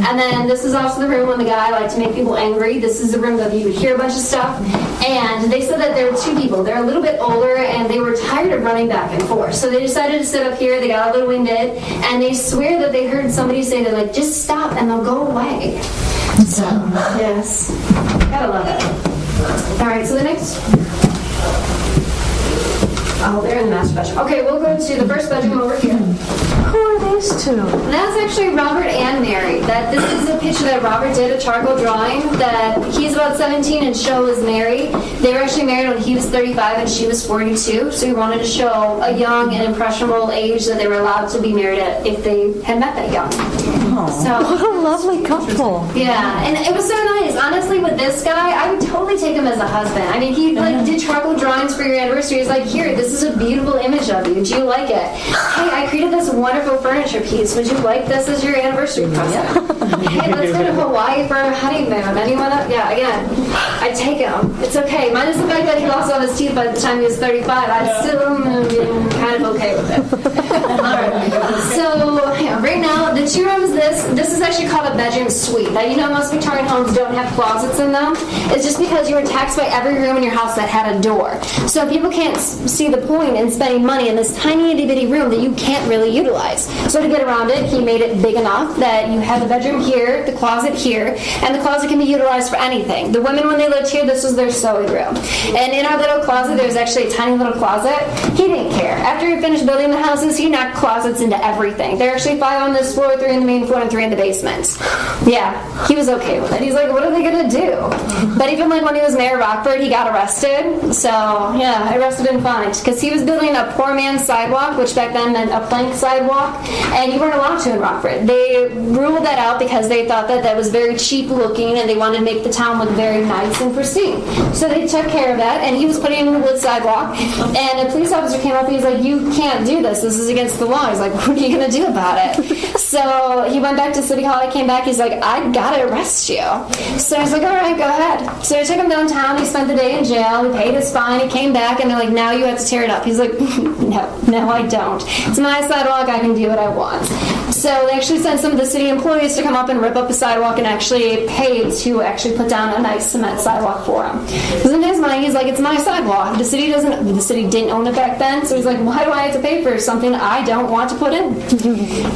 And then this is also the room when the guy liked to make people angry. This is the room that you would hear a bunch of stuff. And they said that there were 2 people. They're a little bit older, and they were tired of running back and forth. So they decided to sit up here. They got a little winded, and they swear that they heard somebody say, they're like, just stop, and they'll go away. So, yes. Gotta love it. All right, so the next... Oh, they're in the master bedroom. Okay, we'll go to the first bedroom over here. Who are these 2? That's actually Robert and Mary. This is a picture that Robert did, a charcoal drawing, that he's about 17 and Sho is Mary. They were actually married when he was 35 and she was 42, so he wanted to show a young and impressionable age that they were allowed to be married at if they had met that young. So, What a lovely couple. yeah, and it was so nice. Honestly, with this guy, I would totally take him as a husband. I mean, he did charcoal drawings for your anniversary. He's like, here, this is a beautiful image of you. Do you like it? Hey, I created this wonderful furniture piece. Would you like this as your anniversary present? Hey, let's go to Hawaii for a honeymoon. Anyone else? Yeah, again, I'd take him. It's okay. Minus the fact that he lost all his teeth by the time he was 35. I'd still be kind of okay with it. All right. So, yeah, right now, the 2 rooms, this is actually called a bedroom suite. Now, you know most Victorian homes don't have closets in them. It's just because you were taxed by every room in your house that had a door. So people can't see the point in spending money in this tiny itty-bitty room that you can't really utilize. So to get around it, he made it big enough that you have the bedroom here, the closet here, and the closet can be utilized for anything. The women, when they lived here, this was their sewing room. And in our little closet, there was actually a tiny little closet. He didn't care. After he finished building the houses, he knocked closets into everything. There are actually 5 on this floor, 3 in the main floor, and 3 in the basement. Yeah, he was okay with it. He's like, what are they going to do? But even like when he was mayor of Rockford, he got arrested. So, yeah, arrested and fined. Because he was building a poor man's sidewalk, which back then meant a plank sidewalk, and you weren't allowed to in Rockford. They ruled that out because they thought that that was very cheap looking, and they wanted to make the town look very nice and pristine. So they took care of that, and he was putting in a wood sidewalk, and a police officer came up and he's like, you can't do this. This is against the law. He's like, what are you going to do about it? So he went back to City Hall. He came back. He's like, I got to arrest you. So he's like, all right, go ahead. So they took him downtown. He spent the day in jail. He paid his fine. He came back, and they're like, now you have to tear it up. He's like, no, I don't. It's my sidewalk. I can do what I want. So they actually sent some of the city employees to come up and rip up the sidewalk and actually pay to actually put down a nice cement sidewalk for him. Because in his mind, he's like, it's my sidewalk. The city didn't own it back then, so he's like, why do I have to pay for something I don't want to put in?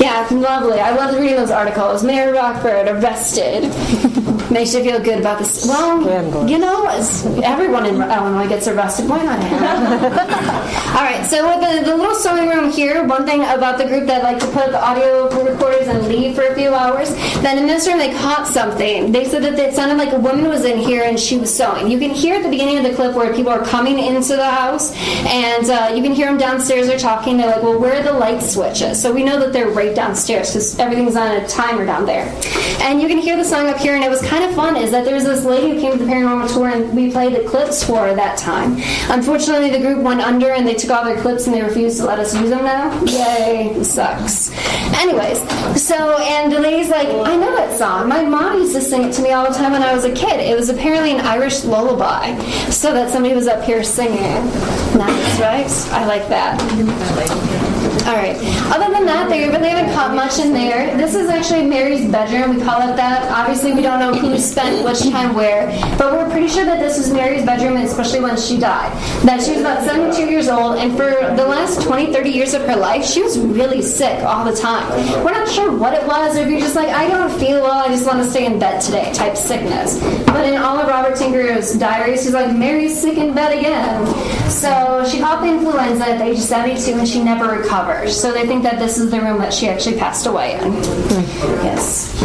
Yeah, lovely. I loved reading those articles. Mayor Rockford arrested. Makes you feel good about this. Well, you know, everyone in Illinois gets arrested. Why not him? All right, so with the little sewing room here, one thing about the group that like to put the audio recorders and leave for a few hours, then in this room they caught something. They said that it sounded like a woman was in here and she was sewing. You can hear at the beginning of the clip where people are coming into the house, and you can hear them downstairs. They're talking. They're like, well, where are the light switches? So we know that they're right downstairs because everything's on a timer down there. And you can hear the song up here, and it was kind of fun is that there was this lady who came to the paranormal tour, and we played the clips for her that time. Unfortunately, the group went under, and they took all their clips, and they refused to let us use them now. Yay, it sucks. Anyways, so, and the lady's like, I know that song. My mom used to sing it to me all the time when I was a kid. It was apparently an Irish lullaby, so that somebody was up here singing. Nice, right? I like that. All right. Other than that, they really haven't caught much in there. This is actually Mary's bedroom. We call it that. Obviously, we don't know who spent which time where, but we're pretty sure that this was Mary's bedroom, especially when she died. That she was about 72 years old, and for the last 20, 30 years of her life, she was really sick all the time. We're not sure what it was, or if you're just like, I don't feel well, I just want to stay in bed today, type sickness. But in all of Robert Tinker's diaries, she's like, Mary's sick in bed again. So she caught the influenza at the age of 72, and she never recovered. So they think that this is the room that she actually passed away in. Yes. diaries.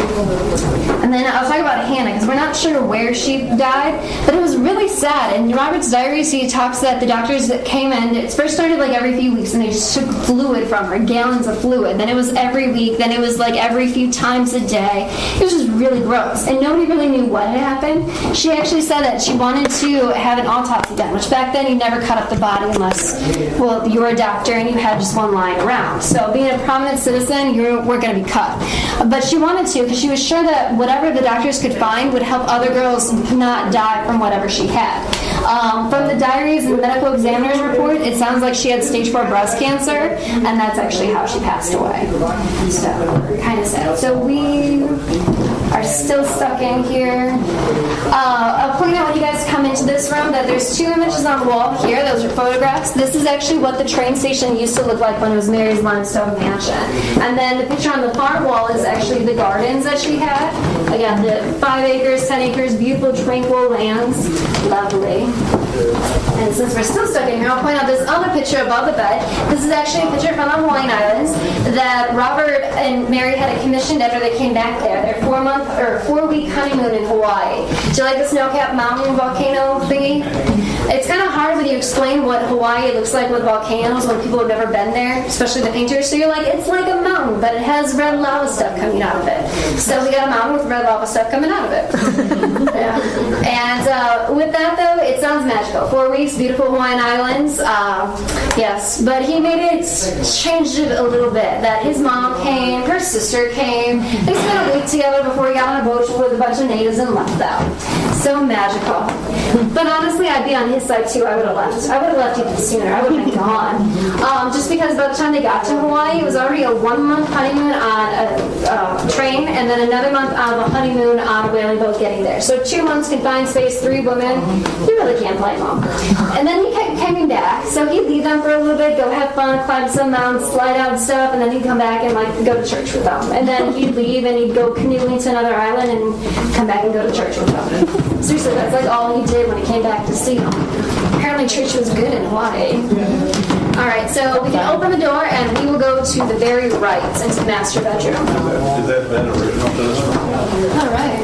And then I'll talk about Hannah, because we're not sure where she died, but it was really sad. In Robert's diaries, he talks that the doctors that came in, it first started like every few weeks, and they just took fluid from her, gallons of fluid. Then it was every week, then it was like every few times a day. It was just really gross, and nobody really knew what had happened. She actually said that she wanted to have an autopsy done, which back then you never cut up the body unless, well, you were a doctor and you had just one lying around. So being a prominent citizen, you were going to be cut. But she wanted to, because she was sure that whatever the doctors could find would help other girls not die from whatever she had. From the diaries and the medical examiner's report, it sounds like she had stage 4 breast cancer, and that's actually how she passed away. So, kind of sad. So we are still stuck in here. I'll point out when you guys come into this room that there's 2 images on the wall here. Those are photographs. This is actually what the train station used to look like when it was Mary's limestone mansion. And then the picture on the far wall is actually the gardens that she had. Again, the 5 acres, 10 acres, beautiful, tranquil lands. Lovely. And since we're still stuck in here, I'll point out this other picture above the bed. This is actually a picture from the Hawaiian Islands that Robert and Mary had it commissioned after they came back there. Their 4-week honeymoon in Hawaii. Do you like the snow-capped mountain volcano thingy? It's kind of hard when you explain what Hawaii looks like with volcanoes when people have never been there, especially the painters. So you're like, it's like a mountain, but it has red lava stuff coming out of it. So we got a mountain with red lava stuff coming out of it. Yeah. And with that, though, it sounds magical. 4 weeks, beautiful Hawaiian Islands. Yes, but he changed it a little bit. That his mom came, her sister came. They spent a week together before he got on a boat with a bunch of natives and left out. So magical. But honestly, I'd be on his side too. I would have left. I would have left even sooner. I would have been gone. Just because by the time they got to Hawaii, it was already a 1-month honeymoon on a train, and then another month of a honeymoon on a whaling boat getting there. So 2 months confined space, 3 women. You really can't blame them. And then he kept coming back, so he'd leave them for a little bit, go have fun, climb some mountains, slide out and stuff, and then he'd come back and go to church with them. And then he'd leave and he'd go canoeing to another island and come back and go to church with them. Seriously, that's like all he did when he came back to see them. Apparently church was good in Hawaii. Alright, so we can open the door and we will go to the very right into the master bedroom. Is that bed original to this room? Alright.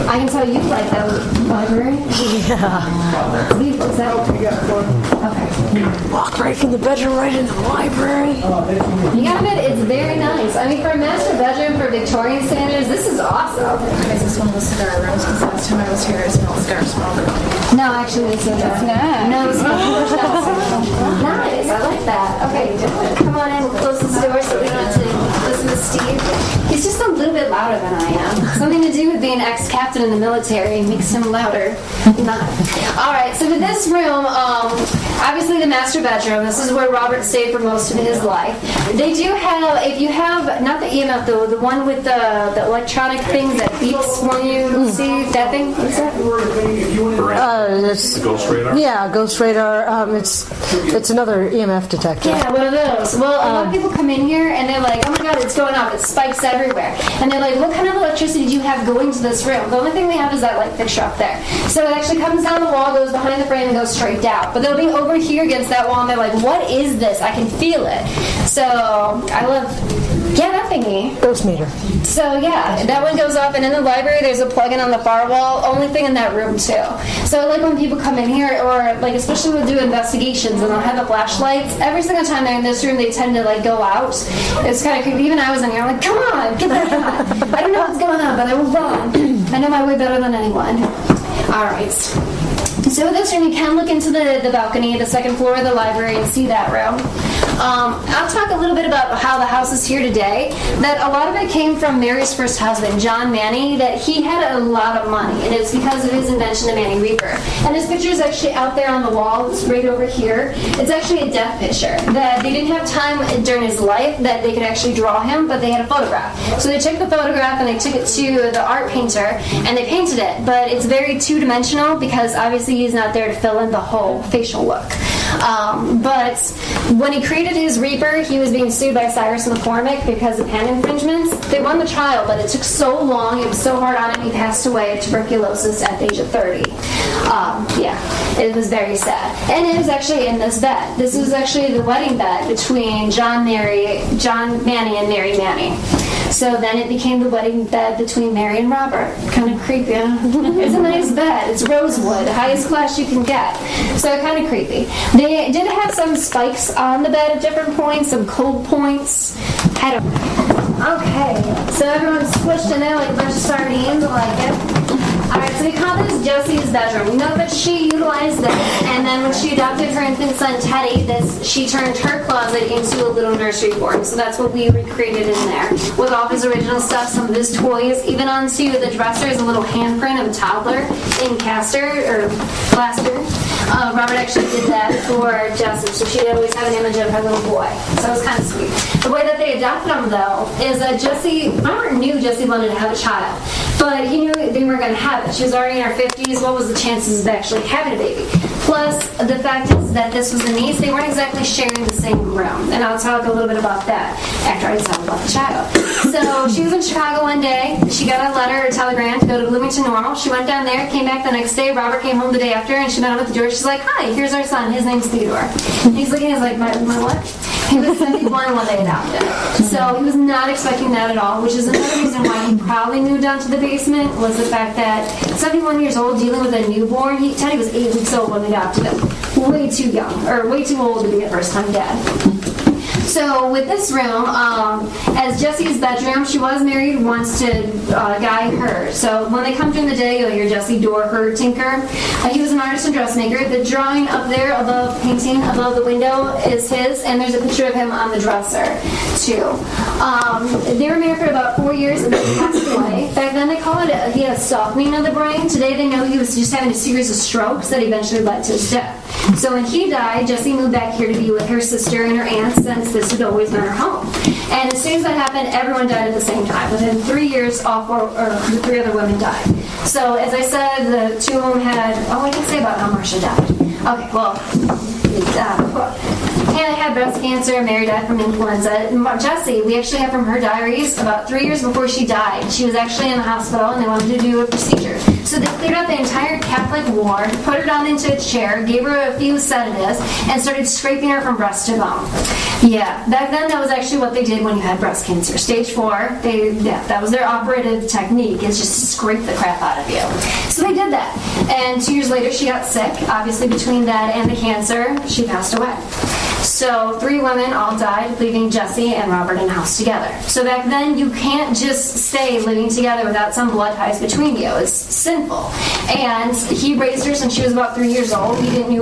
I can tell you like that library. Yeah. It's beautiful. Is that open? Okay. Walk right from the bedroom right into the library. You got it. It's very nice. I mean, for a master bedroom for Victorian standards, this is awesome. Is this one of the cigar rooms? Because last time I was here, I smelled cigar smoke. No, actually, this is nice. No, it's nice. I like that. Okay, come on in. We'll close this door so we don't have to listen to Steve. He's just a little bit louder than I am. Something to do with being ex-captain in the military makes him louder. All right, so with this room, obviously the master bedroom. This is where Robert stayed for most of his life. They do have, if you have, not the EMF though, the one with the electronic things that beeps when you see that thing. What's that? It's, Ghost radar? yeah, Ghost Radar. It's another EMF detector. Yeah, one of those. Well, a lot of people come in here and they're like, oh my god, it's going off. It spikes everywhere. And they're like, what kind of electricity do you have going to this room? The only thing we have is that light fixture up there. So it actually comes down the wall, goes behind the frame, and goes straight down. But they'll be over here against that wall and they're like, what is this? I can feel it. So I love, yeah, that thingy. Ghost meter. So yeah, that one goes off, and in the library there's a plug-in on the far wall, only thing in that room too. So like when people come in here, or like especially when we do investigations and they'll have the flashlights, every single time they're in this room they tend to like go out. It's kind of creepy. Even I was in here, I'm like, come on, get back on. I don't know what's going on, but I will run. I know my way better than anyone. Alright. So with this room, you can look into the balcony, the second floor of the library, and see that room. I'll talk a little bit about how the house is here today. That a lot of it came from Mary's first husband, John Manny, that he had a lot of money, and it's because of his invention, the Manny Reaper. And his picture is actually out there on the wall. It's right over here. It's actually a death picture. That they didn't have time during his life that they could actually draw him, but they had a photograph. So they took the photograph and they took it to the art painter, and they painted it. But it's very two-dimensional because obviously he's not there to fill in the whole facial look. But when he created his Reaper, he was being sued by Cyrus McCormick because of patent infringements. They won the trial, but it took so long, it was so hard on him, he passed away of tuberculosis at the age of 30. It was very sad. And it was actually in this bed. This was actually the wedding bed between John Manny and Mary Manny. So then it became the wedding bed between Mary and Robert. Kind of creepy, huh? It's a nice bed. It's rosewood, highest class you can get. So kind of creepy. They did have some spikes on the bed at different points, some cold points. Okay, so everyone's squished in there like a bunch of sardines. I like it. Alright, so we call this Josie's bedroom. We know that she utilized this, and then when she adopted her infant son Teddy, she turned her closet into a little nursery board. So that's what we recreated in there. With all of his original stuff, some of his toys, even onto the dresser is a little handprint of a toddler in plaster. Robert actually did that for Jessie, so she'd always have an image of her little boy. So it was kind of sweet. The way that they adopted him, though, is that Robert knew Jessie wanted to have a child, but he knew they weren't going to have it. She was already in her 50s. What was the chances of actually having a baby? Plus, the fact is that this was a niece. They weren't exactly sharing the same room, and I'll talk a little bit about that after I tell about the child. So she was in Chicago one day. She got a letter or telegram to go to Bloomington Normal. She went down there, came back the next day. Robert came home the day after, and she met him at the door. She's like, "Hi, here's our son. His name's Theodore." And he's looking, he's like, my what? He was 71 when they adopted. So he was not expecting that at all, which is another reason why he probably moved down to the basement, was the fact that 71 years old, dealing with a newborn. Teddy was 8 weeks old when they adopted him. Way too young, or way too old to be a first-time dad. So with this room, as Jessie's bedroom, she was married once to a guy, her. So when they come during the day, you'll hear Jessie door her tinker. He was an artist and dressmaker. The drawing up there above, painting above the window is his, and there's a picture of him on the dresser, too. They were married for about 4 years, and then he passed away. Back then, they called it he had a softening of the brain. Today, they know he was just having a series of strokes that eventually led to his death. So when he died, Jessie moved back here to be with her sister and her aunt, since this had always been her home. And as soon as that happened, everyone died at the same time. Within 3 years, the 3 other women died. So as I said, the 2 of them had, I didn't say about how Marcia died. Okay, well, Hannah had breast cancer, Mary died from influenza. Jessie, we actually have from her diaries, about 3 years before she died, she was actually in the hospital and they wanted to do a procedure. So they cleared out the entire Catholic ward, put her down into a chair, gave her a few sedatives, and started scraping her from breast to bone. Yeah, back then that was actually what they did when you had breast cancer. Stage 4, that was their operative technique, is just to scrape the crap out of you. So they did that. And 2 years later she got sick. Obviously between that and the cancer, she passed away. So 3 women all died, leaving Jessie and Robert in the house together. So back then, you can't just stay living together without some blood ties between you. It's sinful. And he raised her since she was about 3 years old. He didn't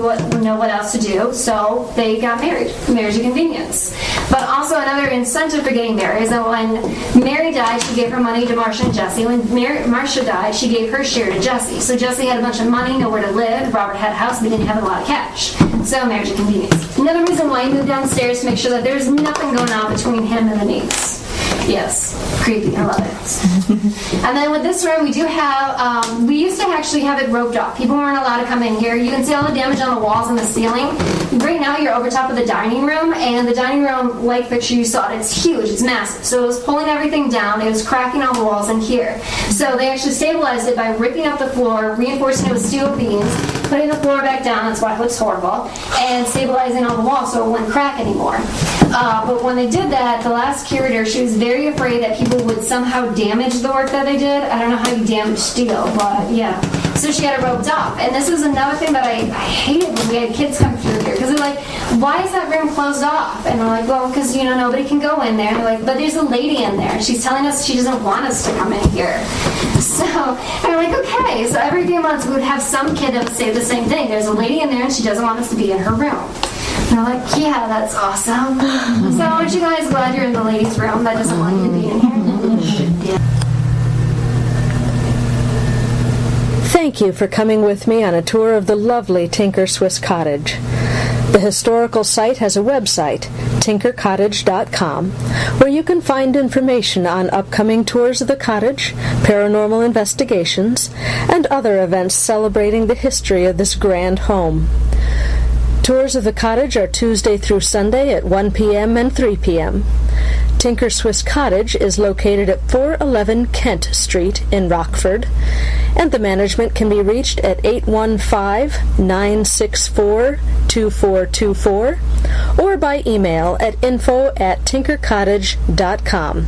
know what else to do, so they got married. Marriage of convenience. But also another incentive for getting married is that when Mary died, she gave her money to Marcia and Jessie. When Marcia died, she gave her share to Jessie. So Jessie had a bunch of money, nowhere to live. Robert had a house, but he didn't have a lot of cash. So marriage of convenience. Another reason why he moved downstairs to make sure that there's nothing going on between him and the niece. Yes, creepy. I love it. And then with this room, we do have, we used to actually have it roped off. People weren't allowed to come in here. You can see all the damage on the walls and the ceiling. Right now, you're over top of the dining room, and the dining room light fixture you saw, it's huge, it's massive. So it was pulling everything down. It was cracking all the walls in here. So they actually stabilized it by ripping up the floor, reinforcing it with steel beams, putting the floor back down, that's why it looks horrible, and stabilizing all the walls so it wouldn't crack anymore. But when they did that, the last curator, she was very afraid that people would somehow damage the work that they did. I don't know how you damage steel, but yeah. So she had it roped off. And this is another thing that I hated when we had kids come through here. Because they're like, why is that room closed off? And we're like, well, because, nobody can go in there. And they're like, but there's a lady in there. She's telling us she doesn't want us to come in here. So, and we're like, okay. So every few months we would have some kid that would say the same thing. There's a lady in there and she doesn't want us to be in her room. And we're like, yeah, that's awesome. So aren't you guys glad you're in the ladies' room that doesn't want you to be in here? Yeah. Thank you for coming with me on a tour of the lovely Tinker Swiss Cottage. The historical site has a website, tinkercottage.com, where you can find information on upcoming tours of the cottage, paranormal investigations, and other events celebrating the history of this grand home. Tours of the cottage are Tuesday through Sunday at 1 p.m. and 3 p.m. Tinker Swiss Cottage is located at 411 Kent Street in Rockford, and the management can be reached at 815-964-2424 or by email at info@tinkercottage.com.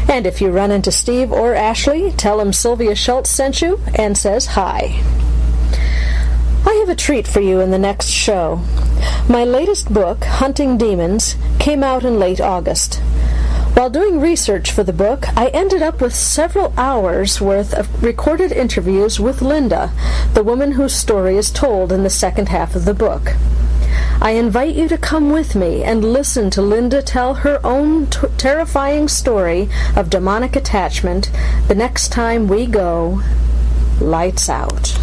And if you run into Steve or Ashley, tell them Sylvia Shults sent you and says hi. I have a treat for you in the next show. My latest book, Hunting Demons, came out in late August. While doing research for the book, I ended up with several hours worth of recorded interviews with Linda, the woman whose story is told in the second half of the book. I invite you to come with me and listen to Linda tell her own terrifying story of demonic attachment the next time we go Lights Out.